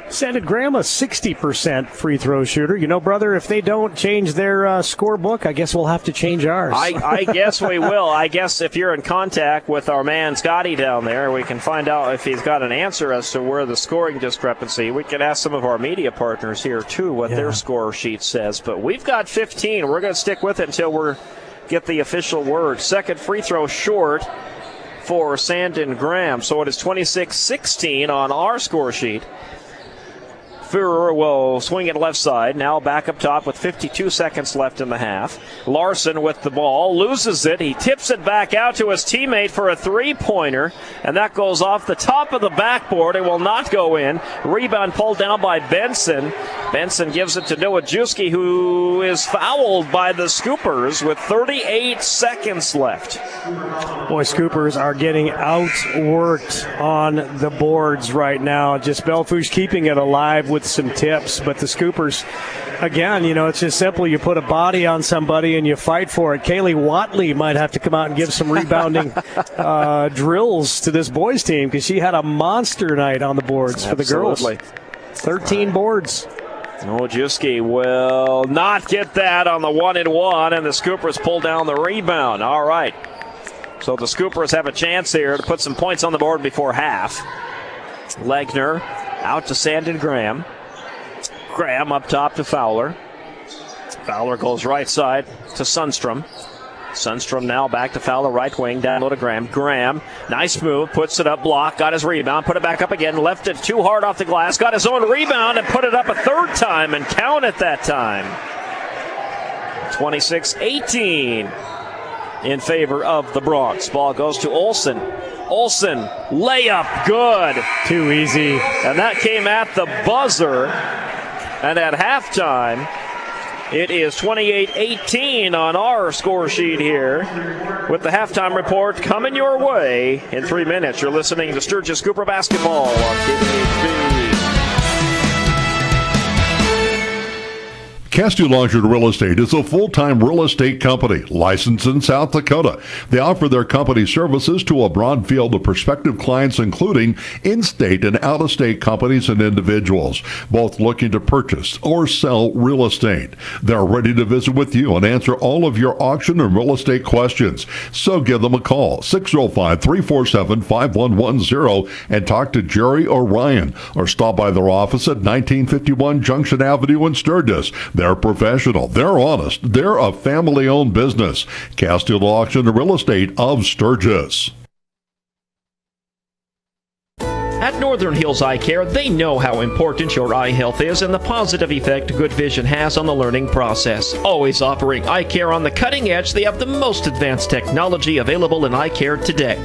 Sandon Graham, a 60% free throw shooter. You know, brother, if they don't change their scorebook, I guess we'll have to change ours. I guess we will. I guess if you're in contact with our man Scotty down there, we can find out if he's got an answer as to where the scoring discrepancy. We can ask some of our media partners here, too, what their score sheet says. But we've got 15. We're going to stick with it until we get the official word. Second free throw short for Sandon Graham. So it is 26-16 on our score sheet. Führer will swing it left side. Now back up top with 52 seconds left in the half. Larson with the ball. Loses it. He tips it back out to his teammate for a three-pointer. And that goes off the top of the backboard. It will not go in. Rebound pulled down by Benson. Benson gives it to Noah Juski, who is fouled by the Scoopers with 38 seconds left. Boy, Scoopers are getting outworked on the boards right now. Just Belle Fourche keeping it alive with some tips, but the Scoopers, again, you know, it's just simple. You put a body on somebody and you fight for it. Kaylee Watley might have to come out and give some rebounding drills to this boys team, because she had a monster night on the boards for the girls. 13 boards. Nojiski will not get that on the 1-and-1, and the Scoopers pull down the rebound. All right. So the Scoopers have a chance here to put some points on the board before half. Legner out to Sandon Graham. Graham up top to Fowler. Fowler goes right side to Sundstrom. Sundstrom now back to Fowler, right wing, down low to Graham. Graham, nice move, puts it up, block, got his rebound, put it back up again, left it too hard off the glass, got his own rebound and put it up a third time and count it that time. 26-18 in favor of the Bronx. Ball goes to Olsen. Olsen, layup, good. Too easy. And that came at the buzzer. And at halftime, it is 28-18 on our score sheet here. With the halftime report coming your way in 3 minutes. You're listening to Sturgis Cooper Basketball on KBHB. Castellange Real Estate is a full-time real estate company licensed in South Dakota. They offer their company services to a broad field of prospective clients, including in-state and out-of-state companies and individuals, both looking to purchase or sell real estate. They're ready to visit with you and answer all of your auction and real estate questions. So give them a call, 605-347-5110, and talk to Jerry or Ryan, or stop by their office at 1951 Junction Avenue in Sturgis. They're professional. They're honest. They're a family-owned business. Castile Auction and Real Estate of Sturgis. At Northern Hills Eye Care, they know how important your eye health is and the positive effect good vision has on the learning process. Always offering eye care on the cutting edge, they have the most advanced technology available in eye care today.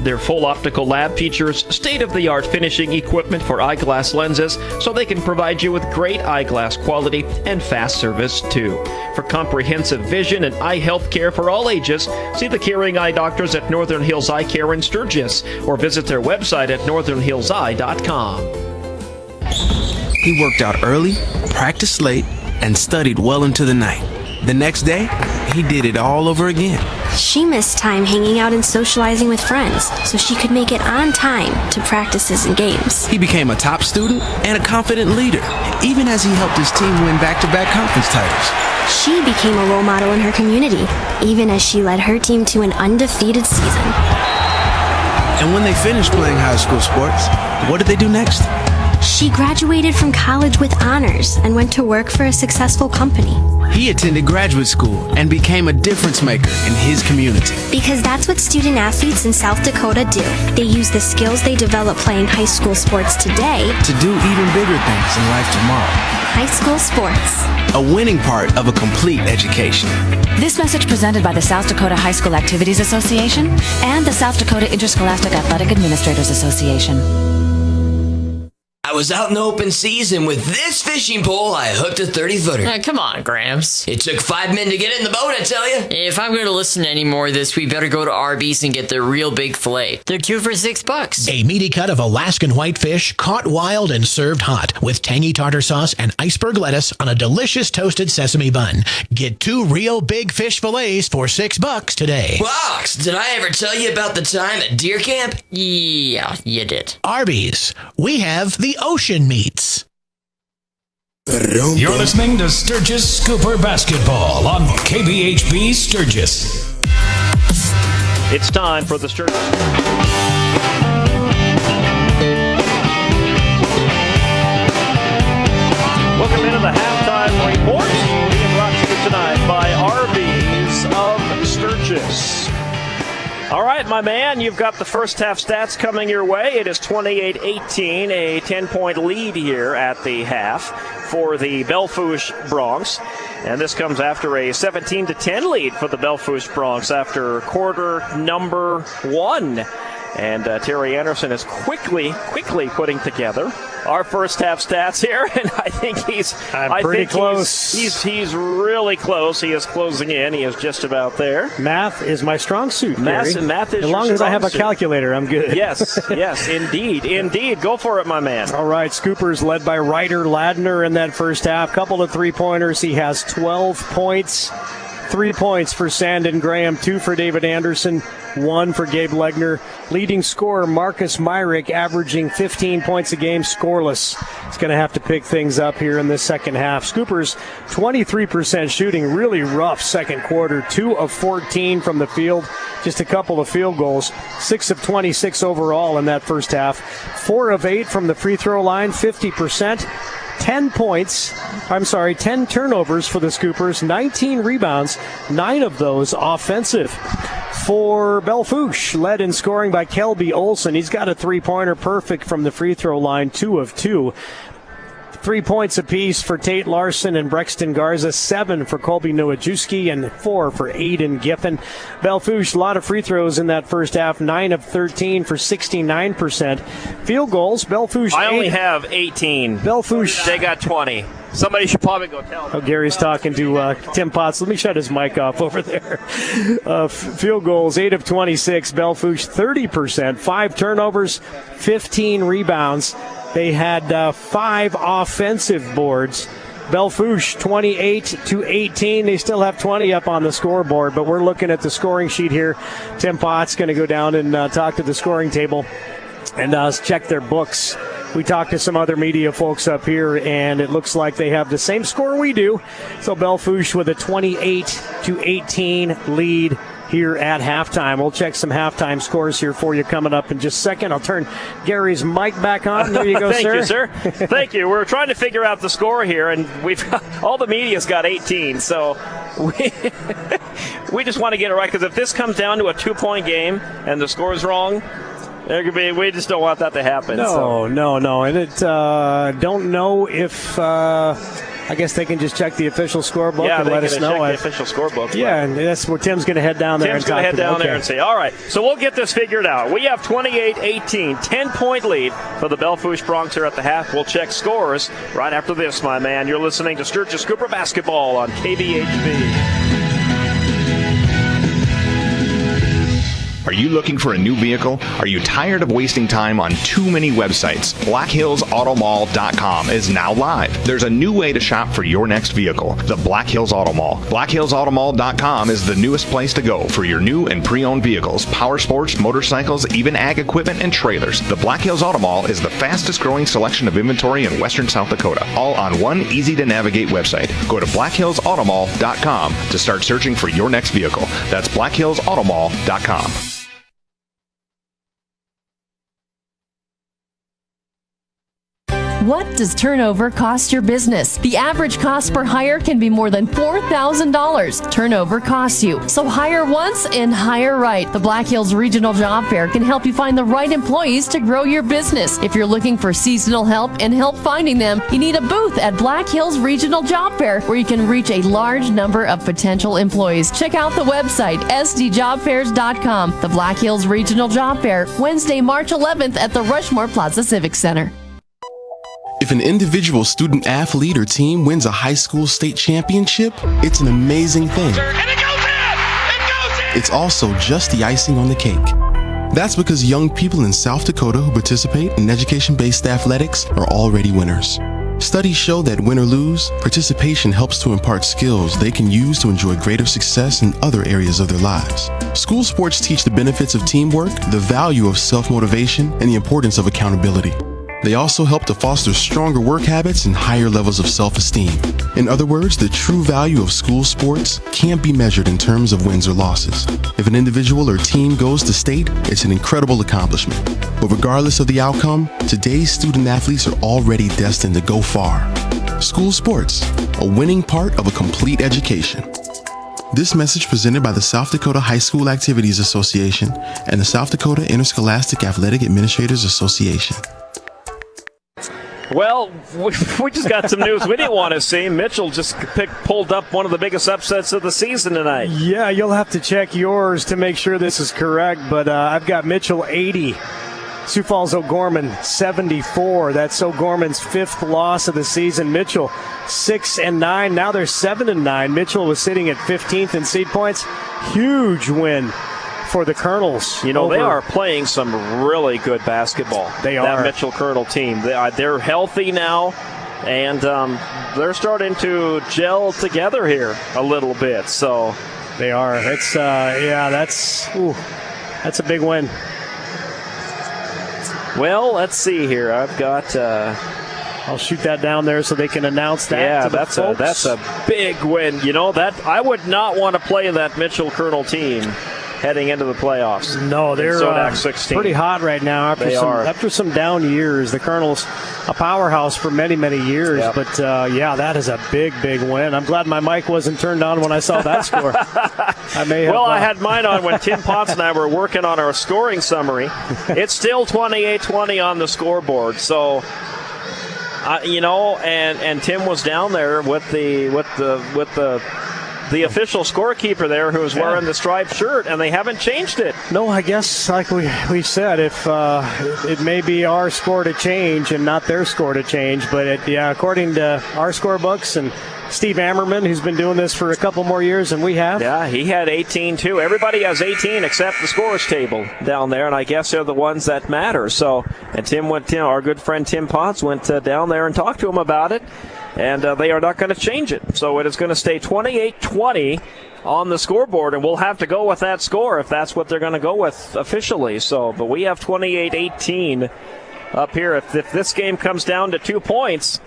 Their full optical lab features state-of-the-art finishing equipment for eyeglass lenses, so they can provide you with great eyeglass quality and fast service too. For comprehensive vision and eye health care for all ages, see the caring eye doctors at Northern Hills Eye Care in Sturgis, or visit their website at northernhillseye.com. He worked out early, practiced late, and studied well into the night. The next day, he did it all over again. She missed time hanging out and socializing with friends so she could make it on time to practices and games. He became a top student and a confident leader, even as he helped his team win back-to-back conference titles. She became a role model in her community, even as she led her team to an undefeated season. And when they finished playing high school sports, what did they do next? She graduated from college with honors and went to work for a successful company. He attended graduate school and became a difference maker in his community. Because that's what student athletes in South Dakota do. They use the skills they develop playing high school sports today to do even bigger things in life tomorrow. High school sports. A winning part of a complete education. This message presented by the South Dakota High School Activities Association and the South Dakota Interscholastic Athletic Administrators Association. I was out in the open seas, and with this fishing pole, I hooked a 30-footer. Come on, Gramps. It took 5 men to get in the boat, I tell you. If I'm going to listen to any more of this, we better go to Arby's and get their real big fillet. They're 2 for $6. A meaty cut of Alaskan whitefish, caught wild and served hot, with tangy tartar sauce and iceberg lettuce on a delicious toasted sesame bun. Get 2 real big fish fillets for $6 today. Box, did I ever tell you about the time at deer camp? Yeah, you did. Arby's. We have the ocean meats. You're listening to Sturgis Cooper Basketball on KBHB Sturgis. It's time for the Sturgis. Welcome into the halftime report, being brought to you tonight by Arby's of Sturgis. All right, my man, you've got the first half stats coming your way. It is 28-18, a 10-point lead here at the half for the Belle Fourche Bronx. And this comes after a 17-10 lead for the Belle Fourche Bronx after quarter number 1. And Terry Anderson is quickly putting together our first half stats here, and I think he's pretty close. He's really close. He is closing in. He is just about there. Math is my strong suit, Math is as long as I have a calculator, I'm good. Yes, indeed. Go for it, my man. All right, Scoopers led by Ryder Ladner in that first half. Couple of three-pointers. He has 12 points. 3 points for Sandon Graham, 2 for David Anderson, 1 for Gabe Legner. Leading scorer Marcus Myrick averaging 15 points a game, scoreless. He's going to have to pick things up here in the second half. Scoopers, 23% shooting, really rough second quarter. 2 of 14 from the field, just a couple of field goals. 6 of 26 overall in that first half. 4 of 8 from the free throw line, 50%. 10 turnovers for the Scoopers, 19 rebounds, 9 of those offensive. For Belle Fourche, led in scoring by Kelby Olsen. He's got a three-pointer perfect from the free throw line, 2 of 2. 3 points apiece for Tate Larson and Brexton Garza, 7 for Colby Nowajewski, and 4 for Aiden Giffen. Belle Fourche, a lot of free throws in that first half, 9 of 13 for 69%. Field goals, Belle Fourche. I only have 18. Belle Fourche. They got 20. Somebody should probably go tell them. Oh, Gary's talking to Tim Potts. Let me shut his mic off over there. Field goals, 8 of 26. Belle Fourche, 30%. 5 turnovers, 15 rebounds. They had 5 offensive boards. Belle Fourche, 28-18. They still have 20 up on the scoreboard, but we're looking at the scoring sheet here. Tim Potts going to go down and talk to the scoring table and check their books. We talked to some other media folks up here, and it looks like they have the same score we do. So Belle Fourche with a 28-18 lead here at halftime. We'll check some halftime scores here for you coming up in just a second. I'll turn Gary's mic back on. There you go, Thank you, sir. Thank you. We're trying to figure out the score here, and we've all the media's got 18, so we just want to get it right, because if this comes down to a 2-point game and the score is wrong, we just don't want that to happen. No. And it don't know if I guess they can just check the official scorebook and let us know. The official scorebook. Yeah, and that's where Tim's going to head down there. Tim's going to head down there and say, all right, so we'll get this figured out. We have 28-18, 10-point lead for the Belle Fourche Broncs here at the half. We'll check scores right after this, my man. You're listening to Sturgis Cooper Basketball on KBHB. Are you looking for a new vehicle? Are you tired of wasting time on too many websites? BlackHillsAutomall.com is now live. There's a new way to shop for your next vehicle, the Black Hills Auto Mall. BlackHillsAutomall.com is the newest place to go for your new and pre-owned vehicles, power sports, motorcycles, even ag equipment and trailers. The Black Hills Auto Mall is the fastest growing selection of inventory in western South Dakota, all on one easy-to-navigate website. Go to BlackHillsAutomall.com to start searching for your next vehicle. That's BlackHillsAutomall.com. What does turnover cost your business? The average cost per hire can be more than $4,000. Turnover costs you, so hire once and hire right. The Black Hills Regional Job Fair can help you find the right employees to grow your business. If you're looking for seasonal help and help finding them, you need a booth at Black Hills Regional Job Fair where you can reach a large number of potential employees. Check out the website, sdjobfairs.com. The Black Hills Regional Job Fair, Wednesday, March 11th at the Rushmore Plaza Civic Center. If an individual student athlete or team wins a high school state championship, it's an amazing thing. It's also just the icing on the cake. That's because young people in South Dakota who participate in education-based athletics are already winners. Studies show that win or lose, participation helps to impart skills they can use to enjoy greater success in other areas of their lives. School sports teach the benefits of teamwork, the value of self-motivation, and the importance of accountability. They also help to foster stronger work habits and higher levels of self-esteem. In other words, the true value of school sports can't be measured in terms of wins or losses. If an individual or team goes to state, it's an incredible accomplishment. But regardless of the outcome, today's student athletes are already destined to go far. School sports, a winning part of a complete education. This message presented by the South Dakota High School Activities Association and the South Dakota Interscholastic Athletic Administrators Association. Well, we just got some news we didn't want to see. Mitchell just pulled up one of the biggest upsets of the season tonight. Yeah, you'll have to check yours to make sure this is correct, but I've got Mitchell 80. Sioux Falls O'Gorman 74. That's O'Gorman's 5th loss of the season. Mitchell 6-9. Now they're 7-9. Mitchell was sitting at 15th in seed points. Huge win for the Colonels. You know, they are playing some really good basketball. They are. That Mitchell Colonel team. They're healthy now, and they're starting to gel together here a little bit. So they are. It's that's a big win. Well, let's see here. I've got. I'll shoot that down there so they can announce that. Yeah, to the folks. that's a big win. You know that I would not want to play that Mitchell Colonel team heading into the playoffs. No, they're pretty hot right now after some down years. The Colonels, a powerhouse for many, many years. Yep. But, that is a big, big win. I'm glad my mic wasn't turned on when I saw that score. I had mine on when Tim Potts and I were working on our scoring summary. It's still 28-20 on the scoreboard. So and Tim was down there with the official scorekeeper there, who was wearing the striped shirt, and they haven't changed it. No, I guess like we said, if it may be our score to change and not their score to change, but according to our scorebooks and Steve Ammerman, who's been doing this for a couple more years than we have. Yeah, he had 18 too. Everybody has 18 except the scores table down there, and I guess they're the ones that matter. So, and our good friend Tim Potts went down there and talked to him about it, and they are not going to change it. So it is going to stay 28-20 on the scoreboard, and we'll have to go with that score if that's what they're going to go with officially. So, but we have 28-18 up here. If this game comes down to 2 points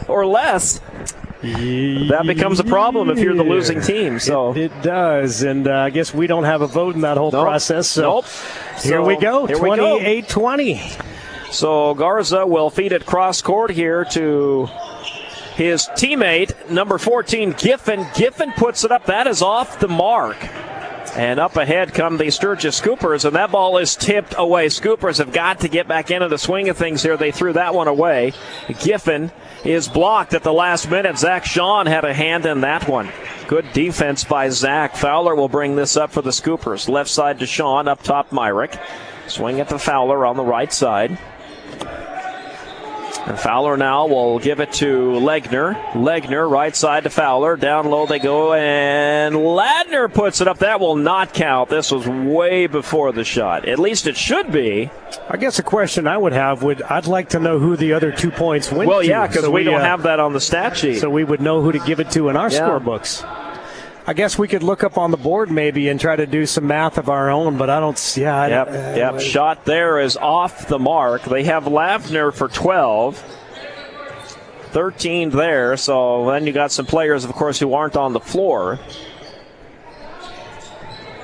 or less, that becomes a problem if you're the losing team. So it does, and I guess we don't have a vote in that whole process. So here we go, 28-20. So Garza will feed it cross court here to his teammate, number 14, Giffen. Giffen puts it up. That is off the mark. And up ahead come the Sturgis Scoopers, and that ball is tipped away. Scoopers have got to get back into the swing of things here. They threw that one away. Giffen is blocked at the last minute. Zach Sean had a hand in that one. Good defense by Zach. Fowler will bring this up for the Scoopers. Left side to Sean, up top Myrick. Swing at the Fowler on the right side. And Fowler now will give it to Legner. Legner, right side to Fowler. Down low they go, and Ladner puts it up. That will not count. This was way before the shot. At least it should be. I guess a question I would have I'd like to know who the other 2 points went to. Well, yeah, because we don't have that on the stat sheet. So we would know who to give it to in our scorebooks. I guess we could look up on the board maybe and try to do some math of our own, but I don't see. Yep. Shot there is off the mark. They have Lavner for 12. 13 there. So then you got some players, of course, who aren't on the floor.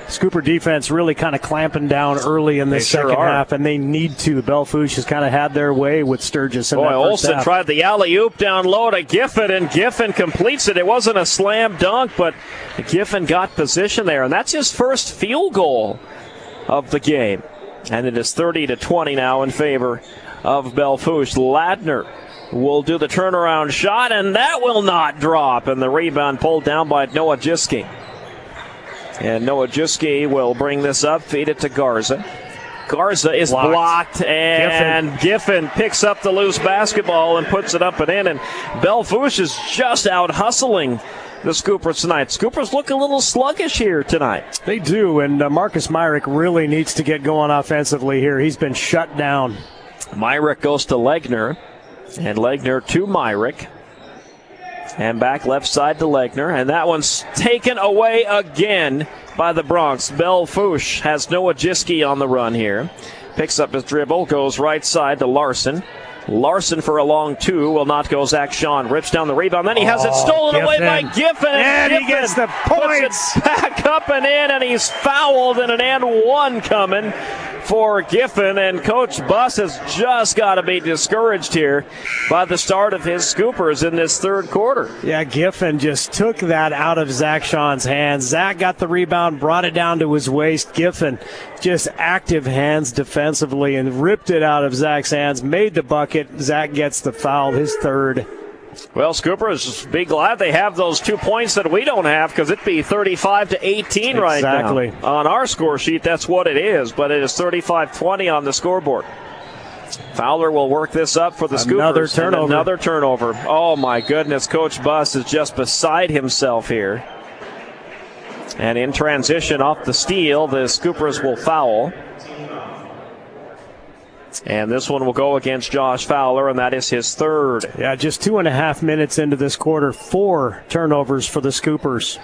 Scooper defense really kind of clamping down early in the second half, and they need to. Belle Fourche has kind of had their way with Sturgis in that first Olsen half. tried the alley-oop down low to Giffen, and Giffen completes it. It wasn't a slam dunk, but Giffen got position there, and that's his first field goal of the game. And it is 30-20 now in favor of Belle Fourche. Ladner will do the turnaround shot, and that will not drop, and the rebound pulled down by Noah Jiski. And Noah Jiski will bring this up, feed it to Garza. Garza is blocked, and Giffen picks up the loose basketball and puts it up and in. And Belle Fourche is just out hustling the Scoopers tonight. Scoopers look a little sluggish here tonight. They do, and Marcus Myrick really needs to get going offensively here. He's been shut down. Myrick goes to Legner, and Legner to Myrick. And back left side to Legner. And that one's taken away again by the Bronx. Belle Fourche has Noah Jiski on the run here. Picks up his dribble, goes right side to Larson. Larson for a long two. Will not go. Zach Sean rips down the rebound. Then he has it stolen away by Giffen. And he gets the points. Puts it back up and in, and he's fouled, and an and one coming for Giffen, and Coach Buss has just got to be discouraged here by the start of his Scoopers in this third quarter. Yeah, Giffen just took that out of Zach Sean's hands. Zach got the rebound, brought it down to his waist. Giffen just active hands defensively and ripped it out of Zach's hands, made the bucket. Zach gets the foul, his third. Well, Scoopers be glad they have those 2 points that we don't have, because it'd be 35-18 right now. On our score sheet, that's what it is, but it is 35-20 on the scoreboard. Fowler will work this up for the Scoopers. Another turnover. Oh, my goodness. Coach Buss is just beside himself here. And in transition off the steal, the Scoopers will foul. And this one will go against Josh Fowler, and that is his third. Yeah, just 2.5 minutes into this quarter, 4 turnovers for the Scoopers.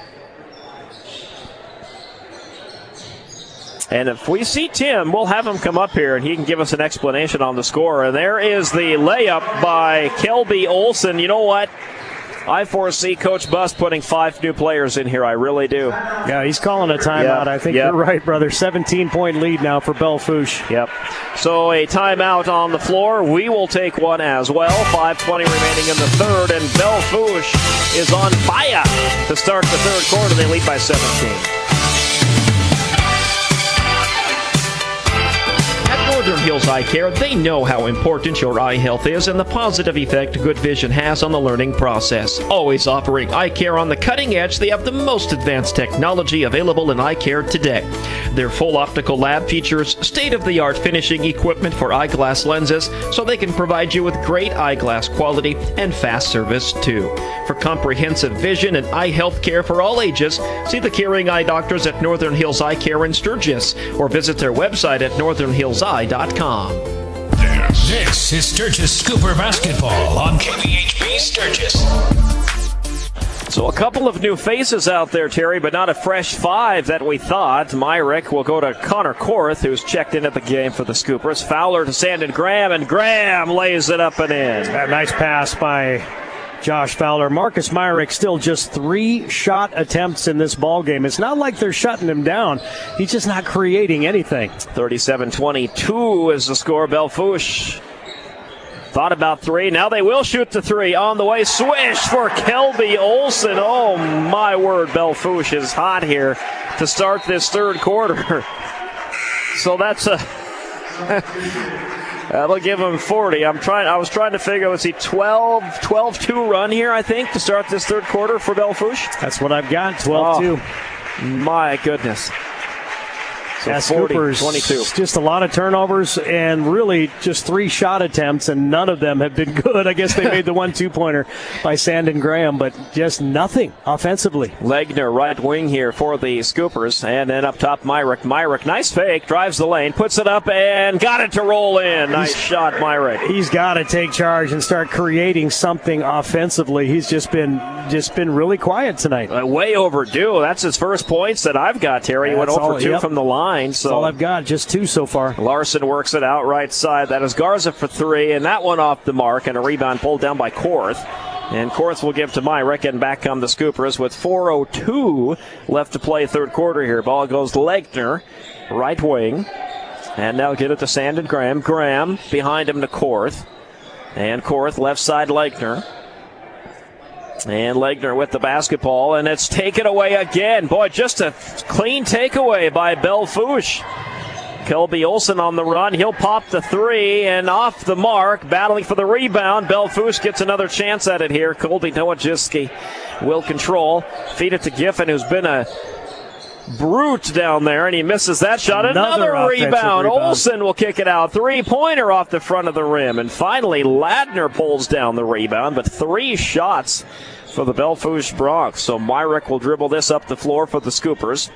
And if we see Tim, we'll have him come up here, and he can give us an explanation on the score. And there is the layup by Kelby Olsen. You know what? I foresee Coach Buss putting 5 new players in here. I really do. Yeah, he's calling a timeout. I think you're right, brother. 17-point lead now for Belle Fourche. Yep. So a timeout on the floor. We will take one as well. 5:20 remaining in the third, and Belle Fourche is on fire to start the third quarter. They lead by 17. Northern Hills Eye Care, they know how important your eye health is and the positive effect good vision has on the learning process. Always offering eye care on the cutting edge, they have the most advanced technology available in eye care today. Their full optical lab features state-of-the-art finishing equipment for eyeglass lenses, so they can provide you with great eyeglass quality and fast service too. For comprehensive vision and eye health care for all ages, see the caring eye doctors at Northern Hills Eye Care in Sturgis, or visit their website at northernhillseye.com. This is Sturgis Scooper Basketball on KBHB Sturgis. So a couple of new faces out there, Terry, but not a fresh five that we thought. Myrick will go to Connor Korth, who's checked in at the game for the Scoopers. Fowler to Sandon Graham, and Graham lays it up and in. A nice pass by Josh Fowler. Marcus Myrick still just 3 shot attempts in this ball game. It's not like they're shutting him down. He's just not creating anything. 37-22 is the score. Belle Fourche thought about 3. Now they will shoot the 3. On the way, swish for Kelby Olsen. Oh, my word, Belle Fourche is hot here to start this third quarter. So that's a... That'll give him 40. I was trying to figure, was he 12-2 run here, I think, to start this third quarter for Belle Fourche? That's what I've got, 12-2. Oh, my goodness. So yeah, 40, Scoopers, 22. Just a lot of turnovers and really just 3 shot attempts, and none of them have been good. I guess they made the 1 2-pointer by Sandon Graham, but just nothing offensively. Legner, right wing here for the Scoopers, and then up top, Myrick. Myrick, nice fake, drives the lane, puts it up, and got it to roll in. Nice shot, Myrick. He's got to take charge and start creating something offensively. He's just been really quiet tonight. Way overdue. That's his first points that I've got, Terry. He went 0 for 2 from the line. So that's all I've got, just 2 so far. Larson works it out right side. That is Garza for 3, and that one off the mark, and a rebound pulled down by Korth. And Korth will give to Myrick, and back come the Scoopers with 4:02 left to play third quarter here. Ball goes Legner, right wing. And now get it to Sandon Graham. Graham behind him to Korth. And Korth left side Legner. And Legner with the basketball, and it's taken away again. Boy, just a clean takeaway by Belle Fourche. Kelby Olsen on the run. He'll pop the 3 and off the mark, battling for the rebound. Belle Fourche gets another chance at it here. Colby Nowajewski will control. Feed it to Giffen, who's been a brute down there, and he misses that shot. Another rebound. Olsen will kick it out. 3-pointer off the front of the rim. And finally, Ladner pulls down the rebound, but 3 shots for the Belle Fourche Bronx. So Myrick will dribble this up the floor for the Scoopers.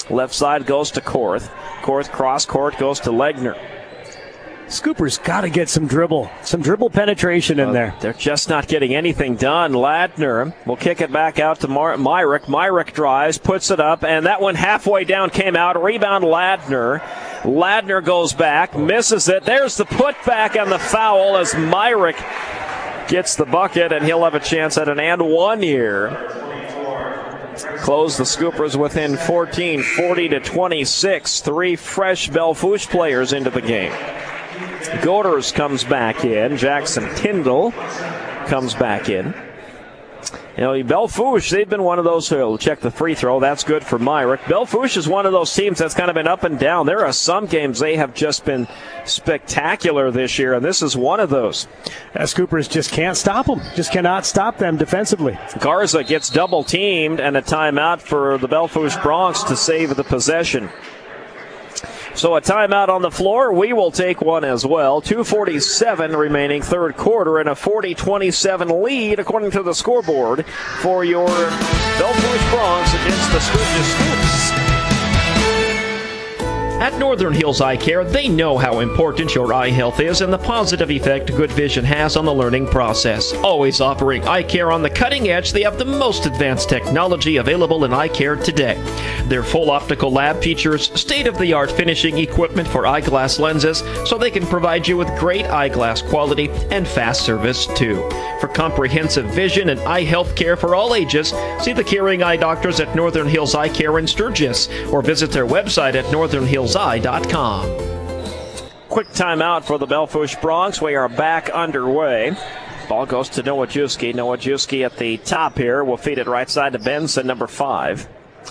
Left side goes to Korth. Korth cross court goes to Legner. Scoopers got to get some dribble penetration in there. They're just not getting anything done. Ladner will kick it back out to Myrick. Myrick drives, puts it up, and that one halfway down came out. Rebound Ladner. Ladner goes back, misses it. There's the putback and the foul as Myrick gets the bucket, and he'll have a chance at an and 1 here. Close the Scoopers within 14, 40-26. 3 fresh Belle Fourche players into the game. Goders comes back in. Jackson Tyndall comes back in. You know, Belle Fourche, they've been one of those who'll check the free throw. That's good for Myrick. Belle Fourche is one of those teams that's kind of been up and down. There are some games they have just been spectacular this year, and this is one of those. Scoopers just can't stop them. Just cannot stop them defensively. Garza gets double teamed, and a timeout for the Belle Fourche Bronx to save the possession. So a timeout on the floor. We will take one as well. 2:47 remaining third quarter and a 40-27 lead according to the scoreboard for your Belle Fourche Bronx against the Sturgis Scoops. At Northern Hills Eye Care, they know how important your eye health is and the positive effect good vision has on the learning process. Always offering eye care on the cutting edge, they have the most advanced technology available in eye care today. Their full optical lab features state-of-the-art finishing equipment for eyeglass lenses, so they can provide you with great eyeglass quality and fast service too. For comprehensive vision and eye health care for all ages, see the caring eye doctors at Northern Hills Eye Care in Sturgis, or visit their website at northernhillseye.com. Quick timeout for the Belle Fourche Bronx. We are back underway. Ball goes to Nowajewski. Nowajewski at the top here. Will feed it right side to Benson, number 5.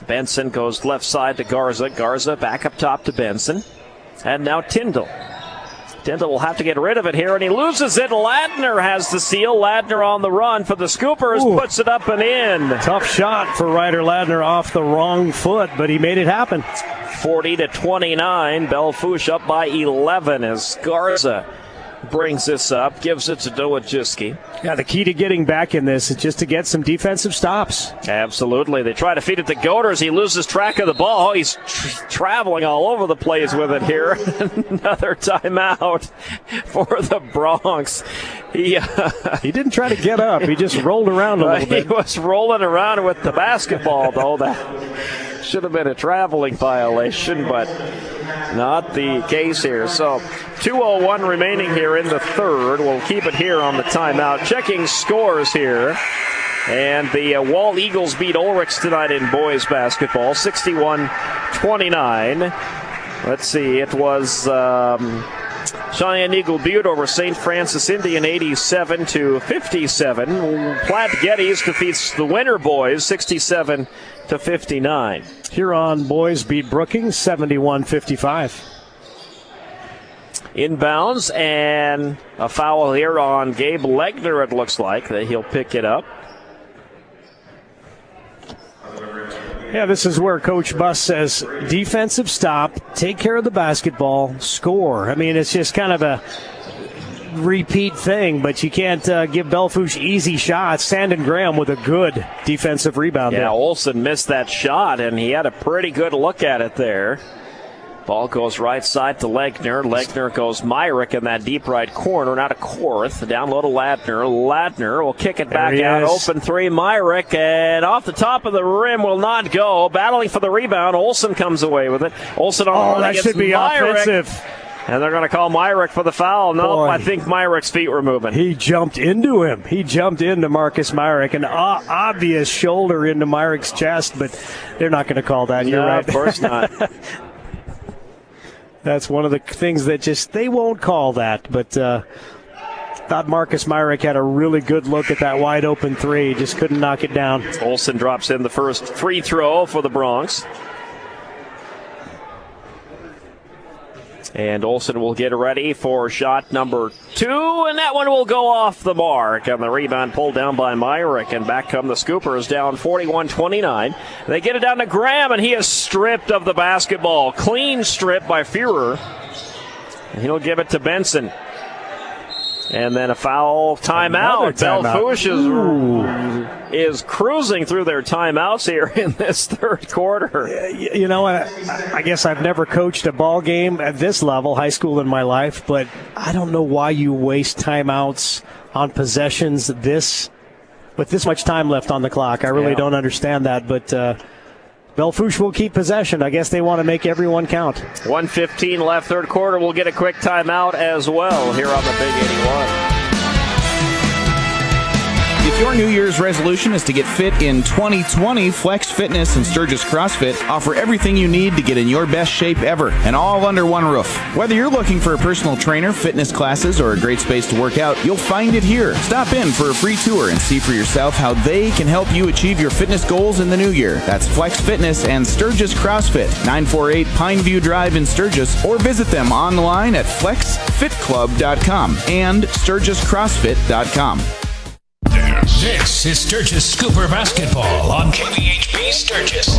Benson goes left side to Garza. Garza back up top to Benson. And now Tyndall. Dintle will have to get rid of it here, and he loses it. Ladner has the steal. Ladner on the run for the Scoopers, puts it up and in. Tough shot for Ryder Ladner off the wrong foot, but he made it happen. 40-29. Belle Fourche up by 11 as Garza brings this up, gives it to Dowajiski. Yeah, the key to getting back in this is just to get some defensive stops. Absolutely. They try to feed it to Goders. He loses track of the ball. He's traveling all over the place with it here. Another timeout for the Bronx. He didn't try to get up. He just rolled around a little bit. He was rolling around with the basketball, though. That should have been a traveling violation, but not the case here. So 2:01 remaining here in the third. We'll keep it here on the timeout. Checking scores here. And the Wall Eagles beat Ulrichs tonight in boys basketball, 61-29. Let's see, it was Cheyenne Eagle Butte over St. Francis Indian, 87-57. Platte Geddes defeats the Winter Boys, 67-59. Huron boys beat Brookings, 71-55. Inbounds, and a foul here on Gabe Legner, it looks like. That he'll pick it up. Yeah, this is where Coach Buss says, defensive stop, take care of the basketball, score. I mean, it's just kind of a repeat thing, but you can't give Belle Fourche easy shots. Sandon Graham with a good defensive rebound there. Yeah, Olsen missed that shot, and he had a pretty good look at it there. Ball goes right side to Legner. Legner goes Myrick in that deep right corner, not a Korth. Down low to Ladner. Ladner will kick it back out. Open three, Myrick, and off the top of the rim will not go. Battling for the rebound. Olsen comes away with it. Olsen on the run that against should be Myrick. offensive. And they're going to call Myrick for the foul. No, Boy, I think Myrick's feet were moving. He jumped into him. He jumped into Marcus Myrick. An obvious shoulder into Myrick's chest, but they're not going to call that. You're right. Of course not. That's one of the things that just they won't call that. But thought Marcus Myrick had a really good look at that wide open three. Just couldn't knock it down. Olsen drops in the first free throw for the Bronx. And Olsen will get ready for shot number 2, and that one will go off the mark. And the rebound pulled down by Myrick, and back come the Scoopers down 41-29. They get it down to Graham, and he is stripped of the basketball. Clean strip by Führer. And he'll give it to Benson. And then a foul timeout. Belle Fourche is cruising through their timeouts here in this third quarter. You know, I guess I've never coached a ball game at this level, high school in my life, but I don't know why you waste timeouts on possessions with this much time left on the clock. I really don't understand that, but Belle Fourche will keep possession. I guess they want to make everyone count. 1:15 left, third quarter. We'll get a quick timeout as well here on the Big 81. If your New Year's resolution is to get fit in 2020, Flex Fitness and Sturgis CrossFit offer everything you need to get in your best shape ever, and all under one roof. Whether you're looking for a personal trainer, fitness classes, or a great space to work out, you'll find it here. Stop in for a free tour and see for yourself how they can help you achieve your fitness goals in the new year. That's Flex Fitness and Sturgis CrossFit, 948 Pineview Drive in Sturgis, or visit them online at flexfitclub.com and sturgiscrossfit.com. This is Sturgis Scooper Basketball on KBHB Sturgis.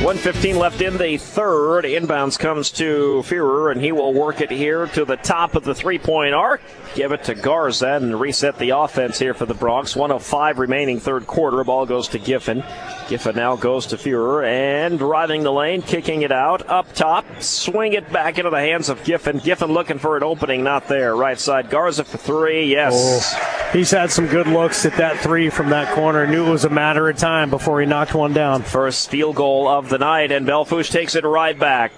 .115 left in the third. Inbounds comes to Führer, and he will work it here to the top of the three-point arc. Give it to Garza and reset the offense here for the Bronx. 1:05 remaining third quarter. Ball goes to Giffen. Giffen now goes to Führer and driving the lane, kicking it out. Up top, swing it back into the hands of Giffen. Giffen looking for an opening, not there. Right side, Garza for three, yes. Oh, he's had some good looks at that three from that corner. Knew it was a matter of time before he knocked one down. First field goal of the night, and Belle Fourche takes it right back.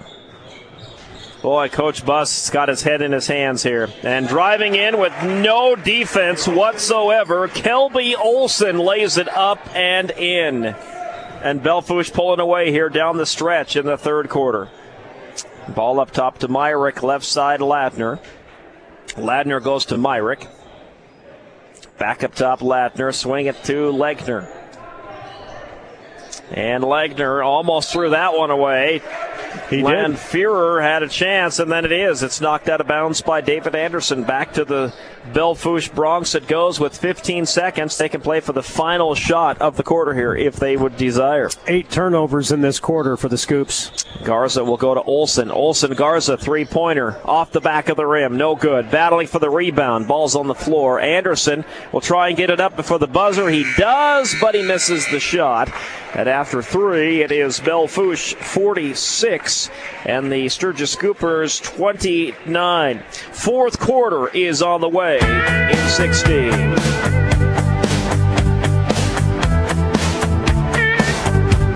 Boy, Coach Buss got his head in his hands here. And driving in with no defense whatsoever, Kelby Olsen lays it up and in. And Belle Fourche pulling away here down the stretch in the third quarter. Ball up top to Myrick, left side Ladner. Ladner goes to Myrick. Back up top, Latner. Swing it to Legner. And Legner almost threw that one away. He Len did. Führer had a chance, and then it's knocked out of bounds by David Anderson. Back to the Belle Fourche Bronx. It goes with 15 seconds. They can play for the final shot of the quarter here if they would desire. 8 turnovers in this quarter for the Scoops. Garza will go to Olsen. Garza, three-pointer off the back of the rim. No good. Battling for the rebound. Ball's on the floor. Anderson will try and get it up before the buzzer. He does, but he misses the shot. And after 3, it is Belle Fourche 46 and the Sturgis Scoopers 29. Fourth quarter is on the way in 16.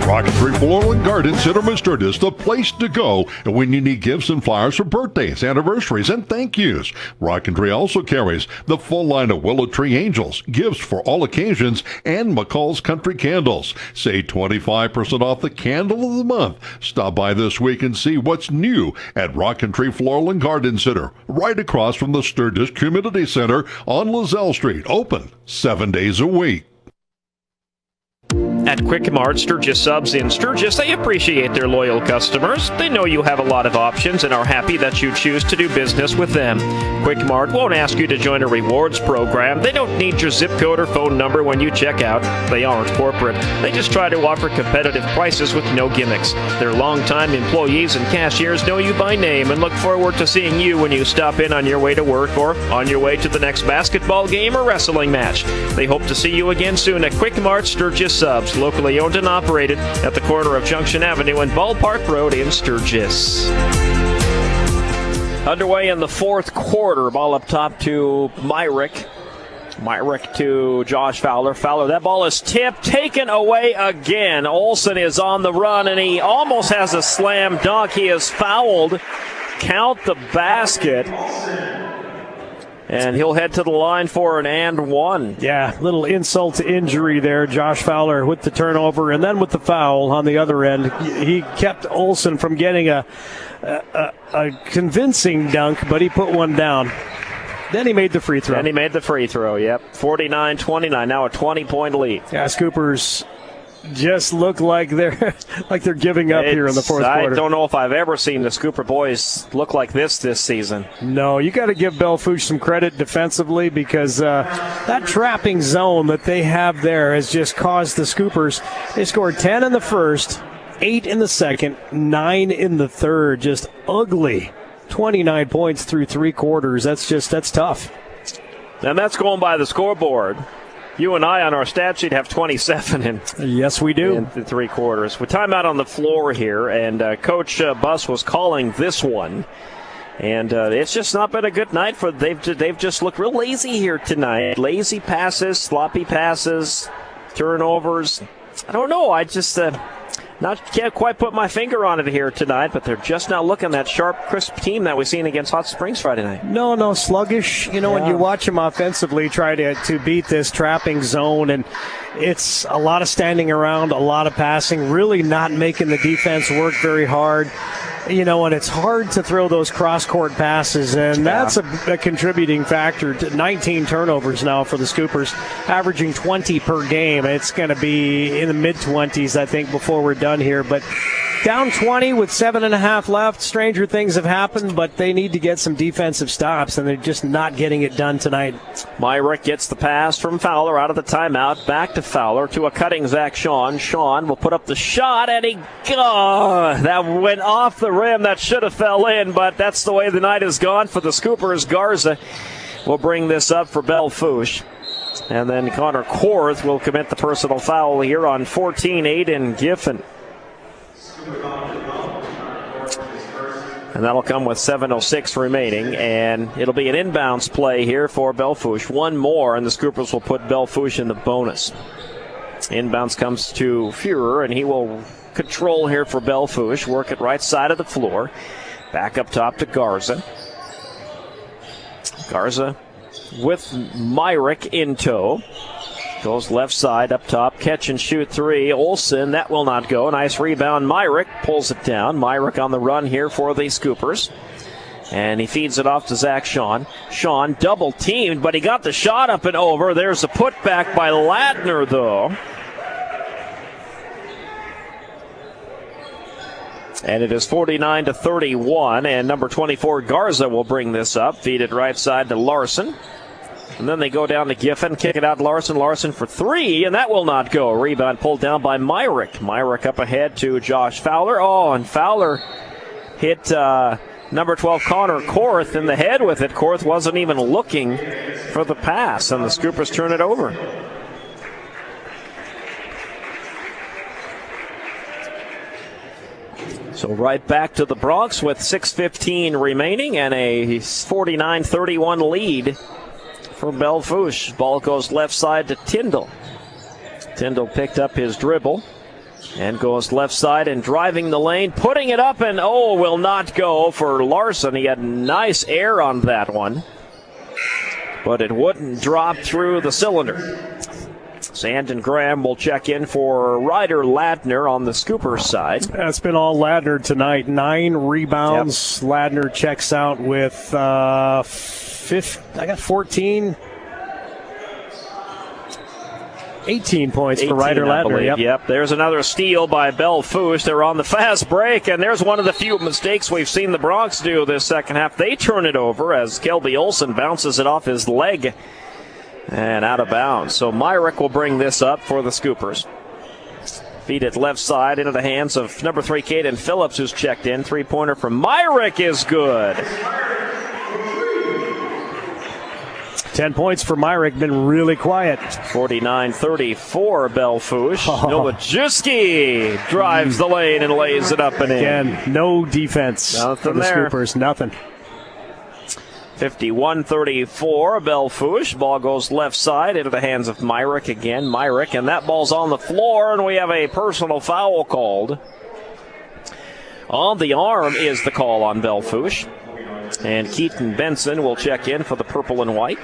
Rocketry Floral and Garden Center in Sturgis, the place to go when you need gifts and flowers for birthdays, anniversaries, and thank yous. Rocketry also carries the full line of Willow Tree Angels, gifts for all occasions, and McCall's Country Candles. Save 25% off the candle of the month. Stop by this week and see what's new at Rocketry Floral and Garden Center, right across from the Sturgis Community Center on Lozelle Street, open 7 days a week. At Quick Mart Sturgis Subs in Sturgis, they appreciate their loyal customers. They know you have a lot of options and are happy that you choose to do business with them. Quick Mart won't ask you to join a rewards program. They don't need your zip code or phone number when you check out. They aren't corporate. They just try to offer competitive prices with no gimmicks. Their longtime employees and cashiers know you by name and look forward to seeing you when you stop in on your way to work or on your way to the next basketball game or wrestling match. They hope to see you again soon at Quick Mart Sturgis Subs, locally owned and operated at the corner of Junction Avenue and Ballpark Road in Sturgis. Underway in the fourth quarter. Ball up top to Myrick. Myrick to Josh Fowler. Fowler, that ball is tipped, taken away again. Olsen is on the run, and he almost has a slam dunk. He is fouled. Count the basket. And he'll head to the line for an and one. Yeah, little insult to injury there. Josh Fowler with the turnover and then with the foul on the other end. He kept Olsen from getting a convincing dunk, but he put one down. Then he made the free throw. Yep. 49-29, now a 20-point lead. Yeah, Scoopers just look like they're giving up here in the fourth quarter. I don't know if I've ever seen the Scooper boys look like this season. No, you got to give Belle Fourche some credit defensively because that trapping zone that they have there has just caused the Scoopers. They scored 10 in the first, 8 in the second, 9 in the third. Just ugly. 29 points through 3 quarters. That's tough. And that's going by the scoreboard. You and I on our stat sheet have 27 yes, we do. In 3 quarters. With timeout on the floor here, and Coach Buss was calling this one. And it's just not been a good night for they've just looked real lazy here tonight. Lazy passes, sloppy passes, turnovers. I don't know. I just can't quite put my finger on it here tonight, but they're just not looking that sharp, crisp team that we've seen against Hot Springs Friday night. No, sluggish. When you watch them offensively try to beat this trapping zone, and it's a lot of standing around, a lot of passing, really not making the defense work very hard. And it's hard to throw those cross-court passes, and that's a contributing factor to 19 turnovers now for the Scoopers, averaging 20 per game. It's going to be in the mid-20s, I think, before we're done here. But down 20 with 7.5 left. Stranger things have happened, but they need to get some defensive stops, and they're just not getting it done tonight. Myrick gets the pass from Fowler out of the timeout. Back to Fowler to a cutting Zach Sean. Sean will put up the shot, and that went off the rim. That should have fell in, but that's the way the night has gone for the Scoopers. Garza will bring this up for Belle Fourche. And then Connor Korth will commit the personal foul here on 14-8 Giffen. And that'll come with 7:06 remaining, and it'll be an inbounds play here for Belle Fourche. One more, and the Scoopers will put Belle Fourche in the bonus. Inbounds comes to Führer, and he will control here for Belle Fourche. Work it right side of the floor. Back up top to Garza. Garza with Myrick in tow. Goes left side up top. Catch and shoot 3. Olsen, that will not go. Nice rebound. Myrick pulls it down. Myrick on the run here for the Scoopers. And he feeds it off to Zach Sean. Sean double teamed, but he got the shot up and over. There's a putback by Ladner, though. And it is 49-31, and number 24, Garza, will bring this up. Feed it right side to Larson. And then they go down to Giffen, kick it out to Larson. Larson for three, and that will not go. Rebound pulled down by Myrick. Myrick up ahead to Josh Fowler. Oh, and Fowler hit number 12, Connor Korth, in the head with it. Korth wasn't even looking for the pass, and the Scoopers turn it over. So right back to the Bronx with 6:15 remaining and a 49-31 lead for Belle Fourche. Ball goes left side to Tyndall. Tyndall picked up his dribble and goes left side and driving the lane, putting it up, and will not go for Larson. He had nice air on that one, but it wouldn't drop through the cylinder. Sandon Graham will check in for Ryder Ladner on the Scoopers side. That's been all Ladner tonight. 9 rebounds. Yep. Ladner checks out with 14. 18 points for Ryder Ladner. Yep. There's another steal by Belle Fourche. They're on the fast break, and there's one of the few mistakes we've seen the Bronx do this second half. They turn it over as Kelby Olsen bounces it off his leg and out of bounds. So Myrick will bring this up for the Scoopers. Feed it left side into the hands of number 3, Caden Phillips, who's checked in. Three-pointer from Myrick is good. 10 points for Myrick, been really quiet. 49-34, Belle Fourche. Nowajewski drives the lane and lays it up and in. Again, no defense for the Scoopers, nothing. 51-34, Belle Fourche. Ball goes left side into the hands of Myrick again. Myrick, and that ball's on the floor, and we have a personal foul called. On the arm is the call on Belle Fourche. And Keaton Benson will check in for the purple and white.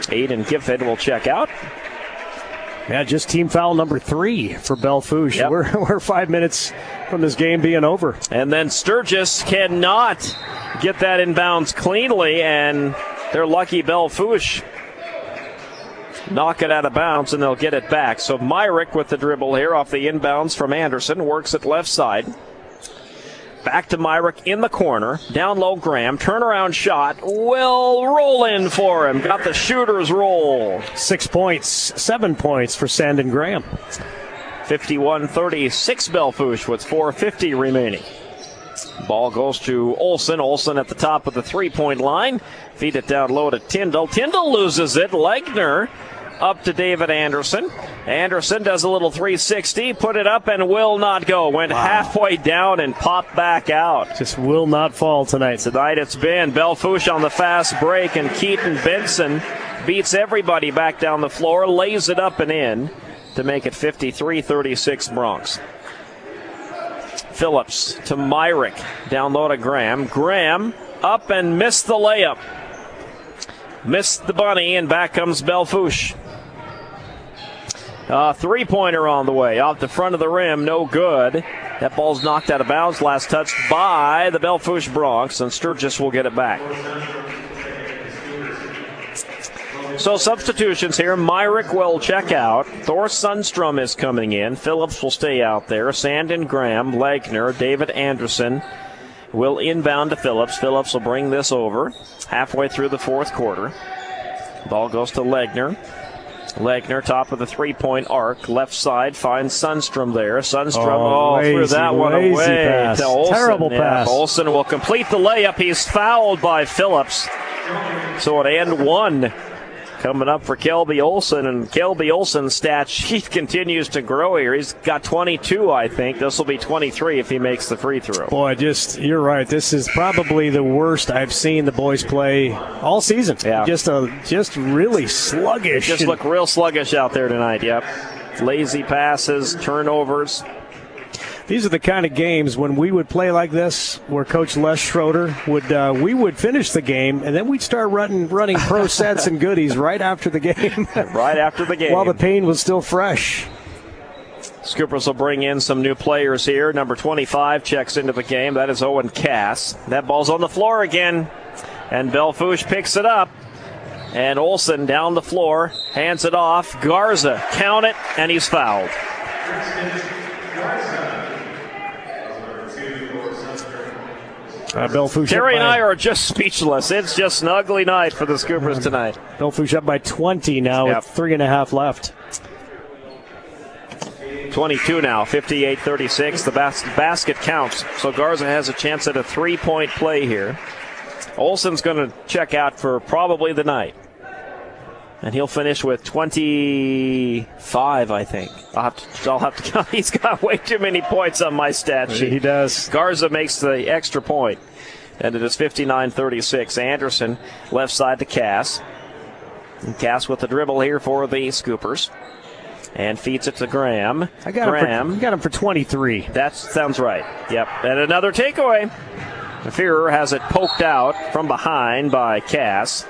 Aiden Giffen will check out. Yeah, just team foul number 3 for Belle Fourche. Yep. We're 5 minutes from this game being over. And then Sturgis cannot get that inbounds cleanly, and they're lucky Belle Fourche knock it out of bounds, and they'll get it back. So Myrick with the dribble here off the inbounds from Anderson, works it left side. Back to Myrick in the corner. Down low, Graham. Turnaround shot. Will roll in for him. Got the shooter's roll. 6 points. 7 points for Sandon Graham. 51-36 Belle Fourche with 4:50 remaining. Ball goes to Olsen. Olsen at the top of the three-point line. Feed it down low to Tyndall. Tyndall loses it. Legner up to David Anderson. Anderson does a little 360, put it up and will not go. Went halfway down and popped back out. Just will not fall tonight. Tonight it's been Belle Fourche on the fast break, and Keaton Benson beats everybody back down the floor, lays it up and in to make it 53-36 Bronx. Phillips to Myrick, down low to Graham. Graham up and missed the layup. Missed the bunny, and back comes Belle Fourche. Three-pointer on the way, off the front of the rim, no good. That ball's knocked out of bounds, last touched by the Belle Fourche Bronx, and Sturgis will get it back. So substitutions here. Myrick will check out. Thor Sundstrom is coming in. Phillips will stay out there. Sandon Graham, Legner, David Anderson will inbound to Phillips. Phillips will bring this over halfway through the fourth quarter. Ball goes to Legner. Legner, top of the three-point arc. Left side finds Sundstrom there. Sundstrom threw that one away pass. to Olsen. Terrible pass. Olsen will complete the layup. He's fouled by Phillips. So an and one coming up for Kelby Olsen, and Kelby Olsen's stat sheet continues to grow here. He's got 22, I think. This will be 23 if he makes the free throw. Boy, you're right. This is probably the worst I've seen the boys play all season. Yeah. Just really sluggish. Just look real sluggish out there tonight, yep. Lazy passes, turnovers. These are the kind of games when we would play like this, where Coach Les Schroeder we would finish the game, and then we'd start running pro sets and goodies right after the game. Right after the game. While the pain was still fresh. Scoopers will bring in some new players here. Number 25 checks into the game. That is Owen Cass. That ball's on the floor again. And Belle Fourche picks it up. And Olsen down the floor, hands it off. Garza, count it, and he's fouled. Belle Fourche. Terry and I are just speechless. It's just an ugly night for the Scoopers tonight. Belle Fourche up by 20 now with 3.5 left. 22 now, 58-36. The basket counts. So Garza has a chance at a 3-point play here. Olsen's going to check out for probably the night. And he'll finish with 25, I think. I'll have to count. He's got way too many points on my stat sheet. He does. Garza makes the extra point. And it is 59-36. Anderson left side to Cass. And Cass with the dribble here for the Scoopers. And feeds it to Graham. I got him for 23. That sounds right. Yep. And another takeaway. Fearer has it poked out from behind by Cass.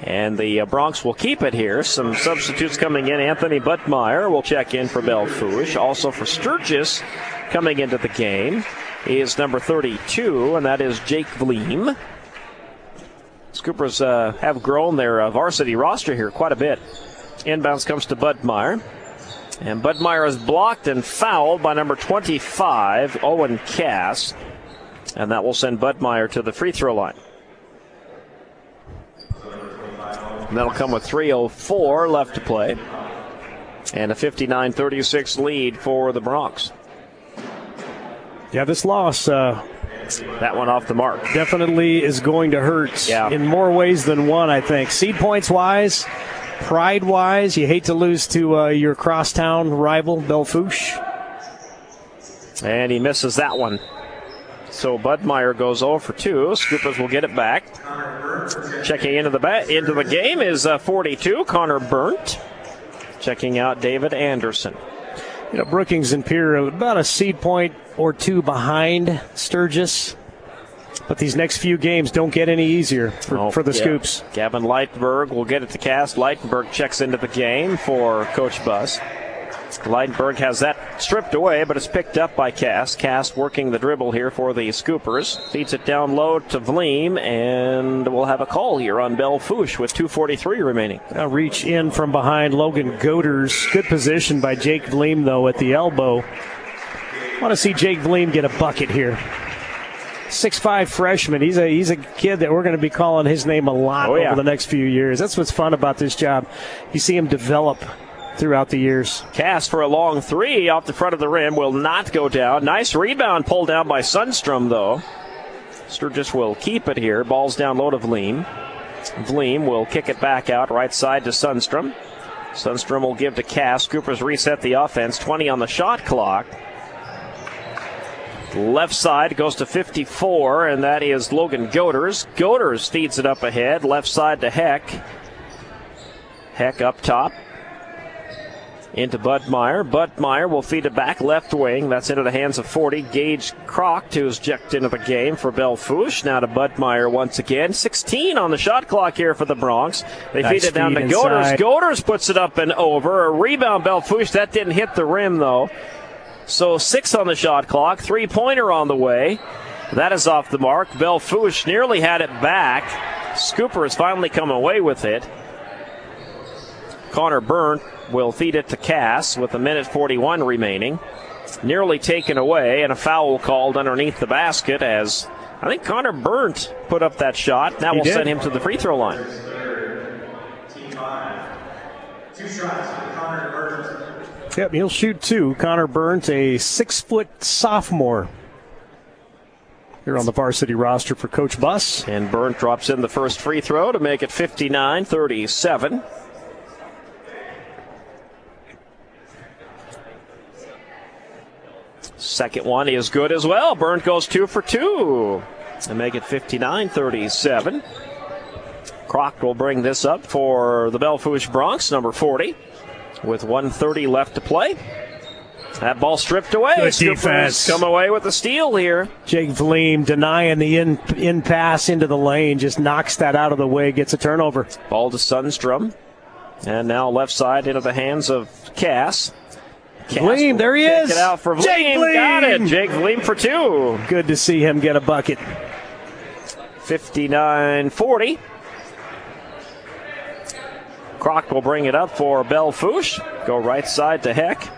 And the Bronx will keep it here. Some substitutes coming in. Anthony Buttmeyer will check in for Belle Fourche. Also for Sturgis coming into the game is number 32, and that is Jake Vleem. Scoopers have grown their varsity roster here quite a bit. Inbounds comes to Buttmeyer. And Buttmeyer is blocked and fouled by number 25, Owen Cass. And that will send Buttmeyer to the free throw line. And that'll come with 3:04 left to play. And a 59-36 lead for the Bronx. Yeah, this loss, that one off the mark, definitely is going to hurt in more ways than one, I think. Seed points wise, pride wise, you hate to lose to your crosstown rival, Belle Fourche. And he misses that one. So Buttmeyer goes 0 for 2. Scoopers will get it back. Checking into the game is 42, Connor Burnt. Checking out David Anderson. You know, Brookings and Pierre are about a seed point or two behind Sturgis. But these next few games don't get any easier for the Scoops. Gavin Leitenberg will get it to Cass. Leitenberg checks into the game for Coach Buss. Leitenberg has that stripped away, but it's picked up by Cass. Cass working the dribble here for the Scoopers. Feeds it down low to Vleem, and we'll have a call here on Belle Fourche with 2:43 remaining. Now reach in from behind Logan Goders. Good position by Jake Vleem, though, at the elbow. Want to see Jake Vleem get a bucket here. 6'5" freshman. He's a kid that we're going to be calling his name a lot over the next few years. That's what's fun about this job. You see him develop throughout the years. Cass for a long three off the front of the rim will not go down. Nice rebound pulled down by Sundstrom, though. Sturgis will keep it here. Ball's down low to Vleem. Vleem will kick it back out right side to Sundstrom. Sundstrom will give to Cass. Scoopers reset the offense. 20 on the shot clock. Left side goes to 54, and that is Logan Goders. Goders feeds it up ahead. Left side to Heck. Heck up top. Into Buttmeyer. Buttmeyer will feed it back left wing. That's into the hands of 40. Gage Croct, who's checked into the game for Belle Fourche. Now to Buttmeyer once again. 16 on the shot clock here for the Bronx. They feed it down to Goders. Goders puts it up and over. A rebound, Belle Fourche. That didn't hit the rim, though. So 6 on the shot clock. 3-pointer on the way. That is off the mark. Belle Fourche nearly had it back. Scooper has finally come away with it. Connor Burnt will feed it to Cass with 1:41 remaining. Nearly taken away, and a foul called underneath the basket as I think Connor Burnt put up that shot. That will send him to the free throw line. Yep, he'll shoot 2. Connor Burnt, a 6-foot sophomore here on the varsity roster for Coach Buss. And Burnt drops in the first free throw to make it 59-37. Second one is good as well. Burnt goes 2 for 2 to make it 59-37. Croc will bring this up for the Belle Fourche Bronx, number 40, with 1:30 left to play. That ball stripped away. Good defense. Come away with the steal here. Jake Vleem denying the in pass into the lane, just knocks that out of the way, gets a turnover. Ball to Sundstrom. And now left side into the hands of Cass. Vleem, there he is. Take it out for Vleem. Jake Vleem. Got it. Jake Vleem for 2. Good to see him get a bucket. 59-40. Croc will bring it up for Belle Fourche. Go right side to Heck.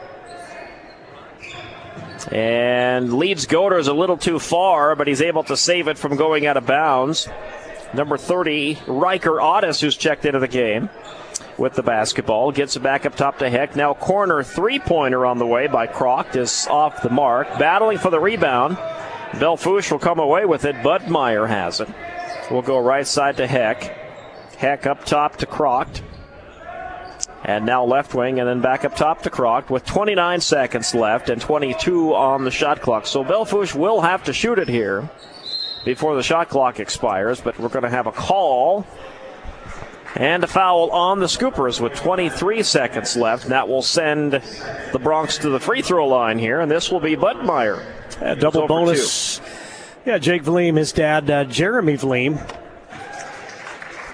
And leads Goders a little too far, but he's able to save it from going out of bounds. Number 30, Riker Otis, who's checked into the game with the basketball, gets it back up top to Heck. Now corner three-pointer on the way by Croc is off the mark. Battling for the rebound. Belle Fourche will come away with it. Budmeyer has it. We'll go right side to Heck. Heck up top to Croc. And now left wing, and then back up top to Croc with 29 seconds left and 22 on the shot clock. So Belle Fourche will have to shoot it here before the shot clock expires, but we're going to have a call and a foul on the Scoopers with 23 seconds left. And that will send the Bronx to the free throw line here, and this will be Budmeyer. Double bonus. Yeah, Jake Vleem, his dad, Jeremy Vleem.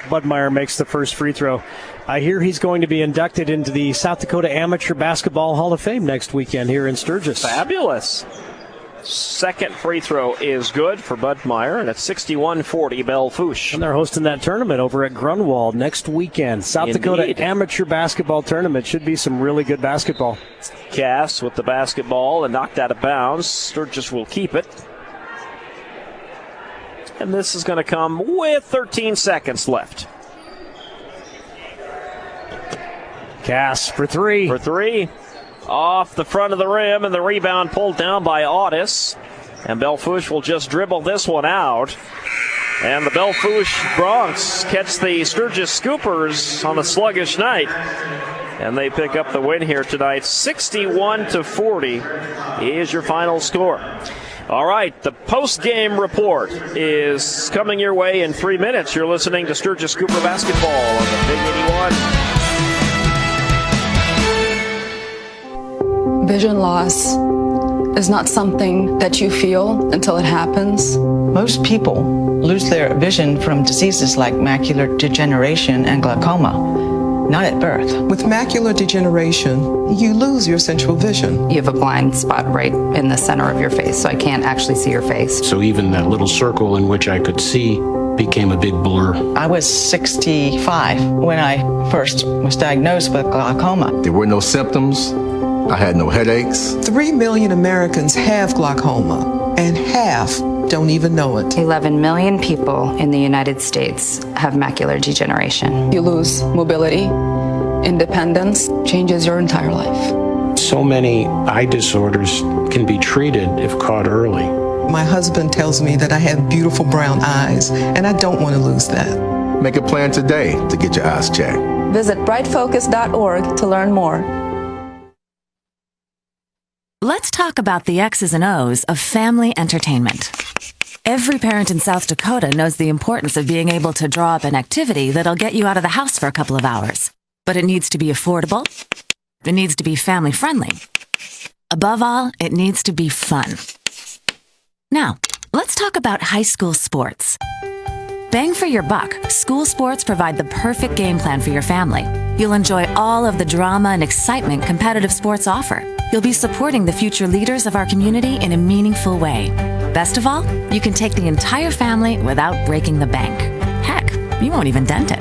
Budmeyer makes the first free throw. I hear he's going to be inducted into the South Dakota Amateur Basketball Hall of Fame next weekend here in Sturgis. Fabulous. Second free throw is good for Budmeyer, and it's 61-40 Belle Fourche. And they're hosting that tournament over at Grunwald next weekend. South Dakota Amateur Basketball Tournament. Should be some really good basketball. Cass with the basketball and knocked out of bounds. Sturgis will keep it. And this is going to come with 13 seconds left. Cass for 3. For 3. Off the front of the rim, and the rebound pulled down by Otis. And Belle Fourche will just dribble this one out. And the Belle Fourche Bronx catch the Sturgis Scoopers on a sluggish night. And they pick up the win here tonight. 61-40 is your final score. All right, the post-game report is coming your way in 3 minutes. You're listening to Sturgis Scooper Basketball on the Big 81. Vision loss is not something that you feel until it happens. Most people lose their vision from diseases like macular degeneration and glaucoma, not at birth. With macular degeneration, you lose your central vision. You have a blind spot right in the center of your face, so I can't actually see your face. So even that little circle in which I could see became a big blur. I was 65 when I first was diagnosed with glaucoma. There were no symptoms. I had no headaches. 3 million Americans have glaucoma, and half don't even know it. 11 million people in the United States have macular degeneration. You lose mobility, independence, changes your entire life. So many eye disorders can be treated if caught early. My husband tells me that I have beautiful brown eyes, and I don't want to lose that. Make a plan today to get your eyes checked. Visit brightfocus.org to learn more. Let's talk about the X's and O's of family entertainment. Every parent in South Dakota knows the importance of being able to draw up an activity that'll get you out of the house for a couple of hours. But it needs to be affordable. It needs to be family friendly. Above all, it needs to be fun. Now, let's talk about high school sports. Bang for your buck, school sports provide the perfect game plan for your family. You'll enjoy all of the drama and excitement competitive sports offer. You'll be supporting the future leaders of our community in a meaningful way. Best of all, you can take the entire family without breaking the bank. Heck, you won't even dent it.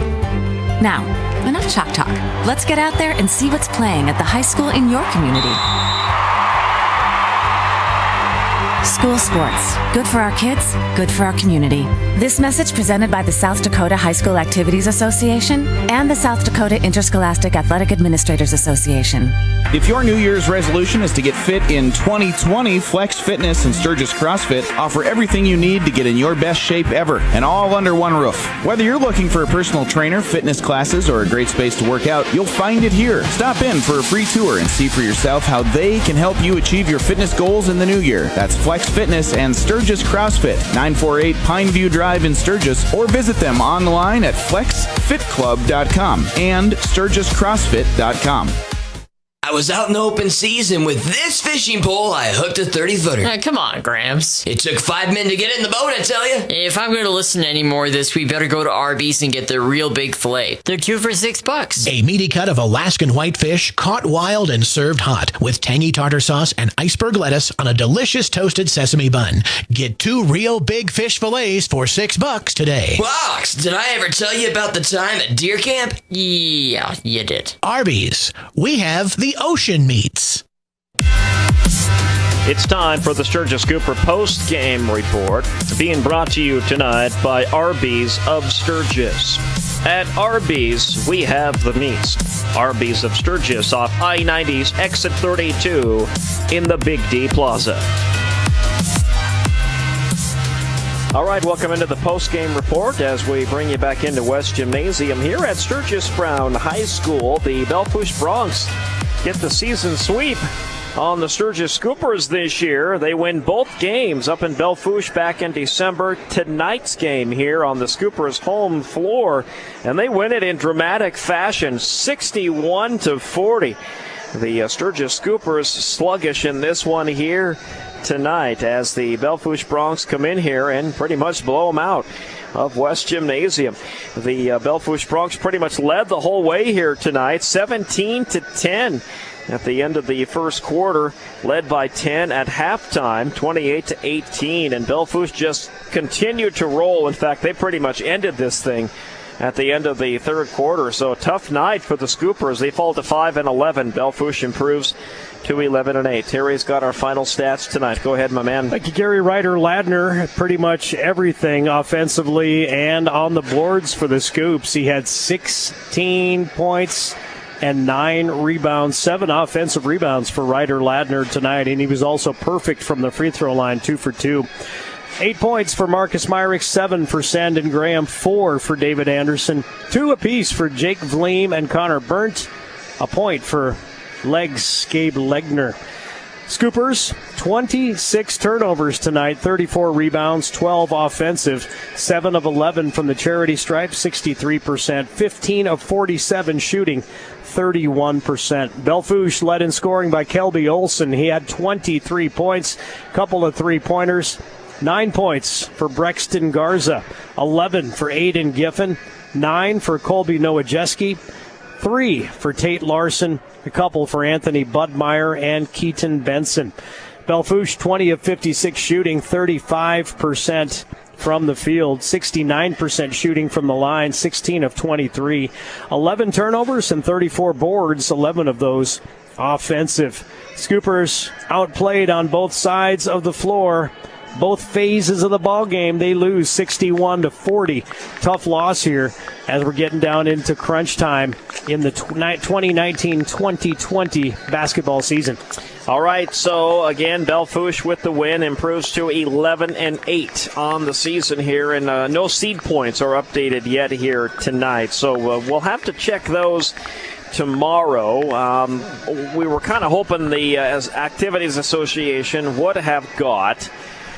Now, enough chalk talk. Let's get out there and see what's playing at the high school in your community. School sports. Good for our kids, good for our community. This message presented by the South Dakota High School Activities Association and the South Dakota Interscholastic Athletic Administrators Association. If your New Year's resolution is to get fit in 2020, Flex Fitness and Sturgis CrossFit offer everything you need to get in your best shape ever, and all under one roof. Whether you're looking for a personal trainer, fitness classes, or a great space to work out, you'll find it here. Stop in for a free tour and see for yourself how they can help you achieve your fitness goals in the new year. That's Flex Fitness and Sturgis CrossFit, 948 Pineview Drive in Sturgis, or visit them online at flexfitclub.com and sturgiscrossfit.com. I was out in the open season with this fishing pole. I hooked a 30-footer. Come on, Gramps. It took 5 men to get in the boat, I tell you. If I'm going to listen to any more of this, we better go to Arby's and get the real big filet. They're 2 for $6. A meaty cut of Alaskan whitefish, caught wild and served hot with tangy tartar sauce and iceberg lettuce on a delicious toasted sesame bun. Get 2 real big fish fillets for $6 today. Box, did I ever tell you about the time at deer camp? Yeah, you did. Arby's. We have the ocean meats. It's time for the Sturgis Cooper post-game report, being brought to you tonight by Arby's of Sturgis. At Arby's, we have the meats. Arby's of Sturgis off I-90's exit 32 in the Big D Plaza. All right, welcome into the post-game report as we bring you back into West Gymnasium here at Sturgis Brown High School. The Belle Fourche Broncs get the season sweep on the Sturgis Scoopers this year. They win both games up in Belle Fourche back in December. Tonight's game here on the Scoopers' home floor, and they win it in dramatic fashion, 61-40. The Sturgis Scoopers sluggish in this one here tonight as the Belle Fourche Broncs come in here and pretty much blow them out of West Gymnasium. The Belle Fourche Broncs pretty much led the whole way here tonight, 17-10 at the end of the first quarter, led by 10 at halftime, 28-18, and Belle Fourche just continued to roll. In fact, they pretty much ended this thing at the end of the third quarter. So a tough night for the Scoopers. They fall to 5-11. Belle Fourche improves to 11-8. Terry's got our final stats tonight. Go ahead, my man. Thank you, Gary. Ladner, pretty much everything offensively and on the boards for the Scoops. He had 16 points and 9 rebounds, 7 offensive rebounds for Ladner tonight, and he was also perfect from the free throw line, 2 for 2. 8 points for Marcus Myrick, 7 for Sandon Graham, 4 for David Anderson, 2 apiece for Jake Vleem and Connor Burnt, a point for Gabe Legner. Scoopers, 26 turnovers tonight, 34 rebounds, 12 offensive, 7 of 11 from the charity stripe, 63%, 15 of 47 shooting, 31%. Belle Fourche led in scoring by Kelby Olson. He had 23 points, couple of three-pointers, 9 points for Brexton Garza, 11 for Aiden Giffen, 9 for Colby Nowajeski, 3 for Tate Larson, a couple for Anthony Budmeyer and Keaton Benson. Belle Fourche, 20 of 56 shooting, 35% from the field, 69% shooting from the line, 16 of 23, 11 turnovers and 34 boards, 11 of those offensive. Scoopers outplayed on both sides of the floor. Both phases of the ball game, they lose 61-40. Tough loss here as we're getting down into crunch time in the 2019-2020 basketball season. All right, so again, Belle Fourche with the win improves to 11-8 on the season here, and no seed points are updated yet here tonight. So we'll have to check those tomorrow. We were kind of hoping the Activities Association would have got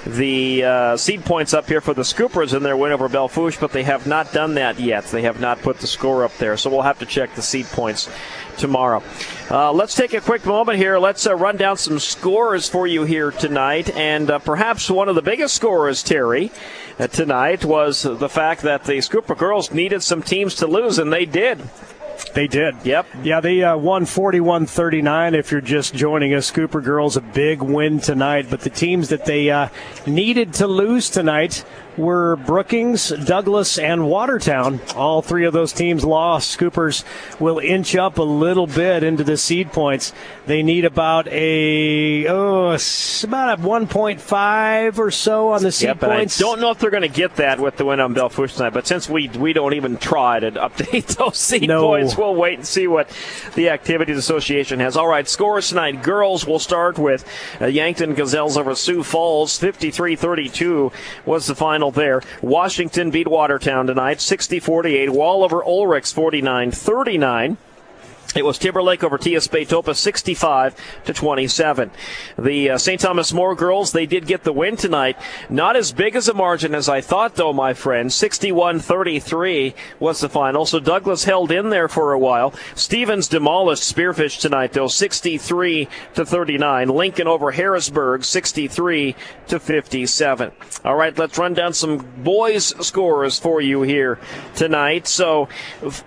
the seed points up here for the Scoopers in their win over Belle Fourche, but they have not done that yet. They have not put the score up there, so we'll have to check the seed points tomorrow. Let's take a quick moment here. Let's run down some scores for you here tonight, and perhaps one of the biggest scores, Terry, tonight was the fact that the Scooper girls needed some teams to lose, and they did. They did. Yep. Yeah, they won 41-39. If you're just joining us, Scooper girls, a big win tonight. But the teams that they needed to lose tonight were Brookings, Douglas, and Watertown. All three of those teams lost. Scoopers will inch up a little bit into the seed points. They need about a 1.5 or so on the seed points. I don't know if they're going to get that with the win on Belle Fourche tonight, but since we don't even try to update those seed points, we'll wait and see what the Activities Association has. All right, scores tonight. Girls, will start with Yankton Gazelles over Sioux Falls. 53-32 was the final there. Washington beat Watertown tonight, 60-48. Wall over Ulrichs, 49-39. It was Timberlake over TS Bay Topa, 65-27. The St. Thomas More girls, they did get the win tonight. Not as big as a margin as I thought, though, my friend. 61-33 was the final. So Douglas held in there for a while. Stevens demolished Spearfish tonight, though, 63-39. Lincoln over Harrisburg, 63-57. All right, let's run down some boys' scores for you here tonight. So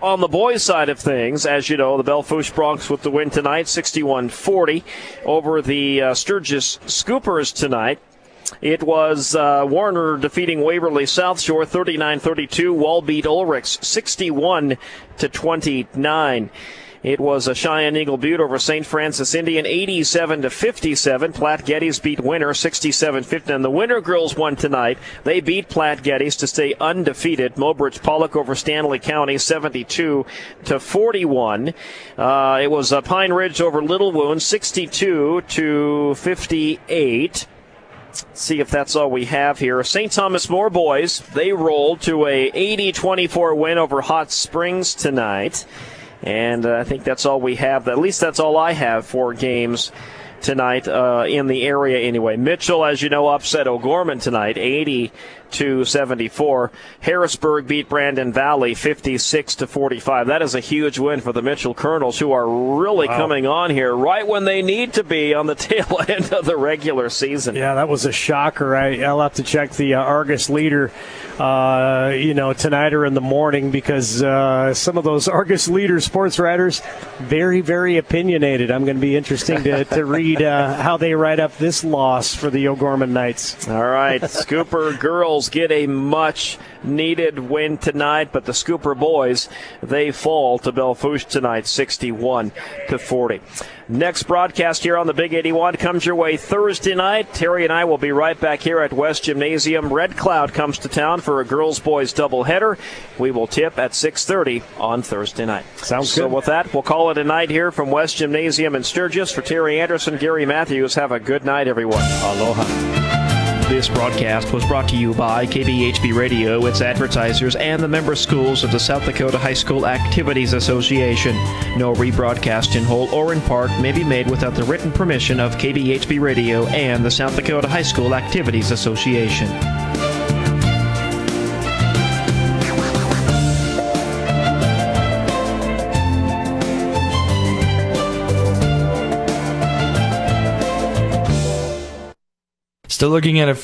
on the boys' side of things, as you know, the Belle Fourche Broncs with the win tonight, 61-40 over the Sturgis Scoopers tonight. It was Warner defeating Waverly South Shore 39-32. Wall beat Ulrichs 61-29. It was a Cheyenne Eagle Butte over St. Francis Indian, 87-57. Platte Geddes beat Winter, 67-50. And the Winter girls won tonight. They beat Platte Geddes to stay undefeated. Mobridge Pollock over Stanley County, 72-41. It was Pine Ridge over Little Wound, 62-58. Let's see if that's all we have here. St. Thomas More boys, they rolled to a 80-24 win over Hot Springs tonight. And I think that's all we have. At least that's all I have for games tonight in the area anyway. Mitchell, as you know, upset O'Gorman tonight, 80-74. Harrisburg beat Brandon Valley 56-45. That is a huge win for the Mitchell Colonels, who are really coming on here right when they need to be on the tail end of the regular season. Yeah, that was a shocker. I'll have to check the Argus Leader, tonight or in the morning, because some of those Argus Leader sports writers, very, very opinionated. I'm going to be interesting to read how they write up this loss for the O'Gorman Knights. All right, Scooper girls get a much-needed win tonight, but the Scooper boys, they fall to Belle Fourche tonight, 61-40. Next broadcast here on the Big 81 comes your way Thursday night. Terry and I will be right back here at West Gymnasium. Red Cloud comes to town for a girls-boys doubleheader. We will tip at 6:30 on Thursday night. Sounds good. So with that, we'll call it a night here from West Gymnasium in Sturgis. For Terry Anderson, Gary Matthews, have a good night, everyone. Aloha. This broadcast was brought to you by KBHB Radio, its advertisers, and the member schools of the South Dakota High School Activities Association. No rebroadcast in whole or in part may be made without the written permission of KBHB Radio and the South Dakota High School Activities Association. Still looking at a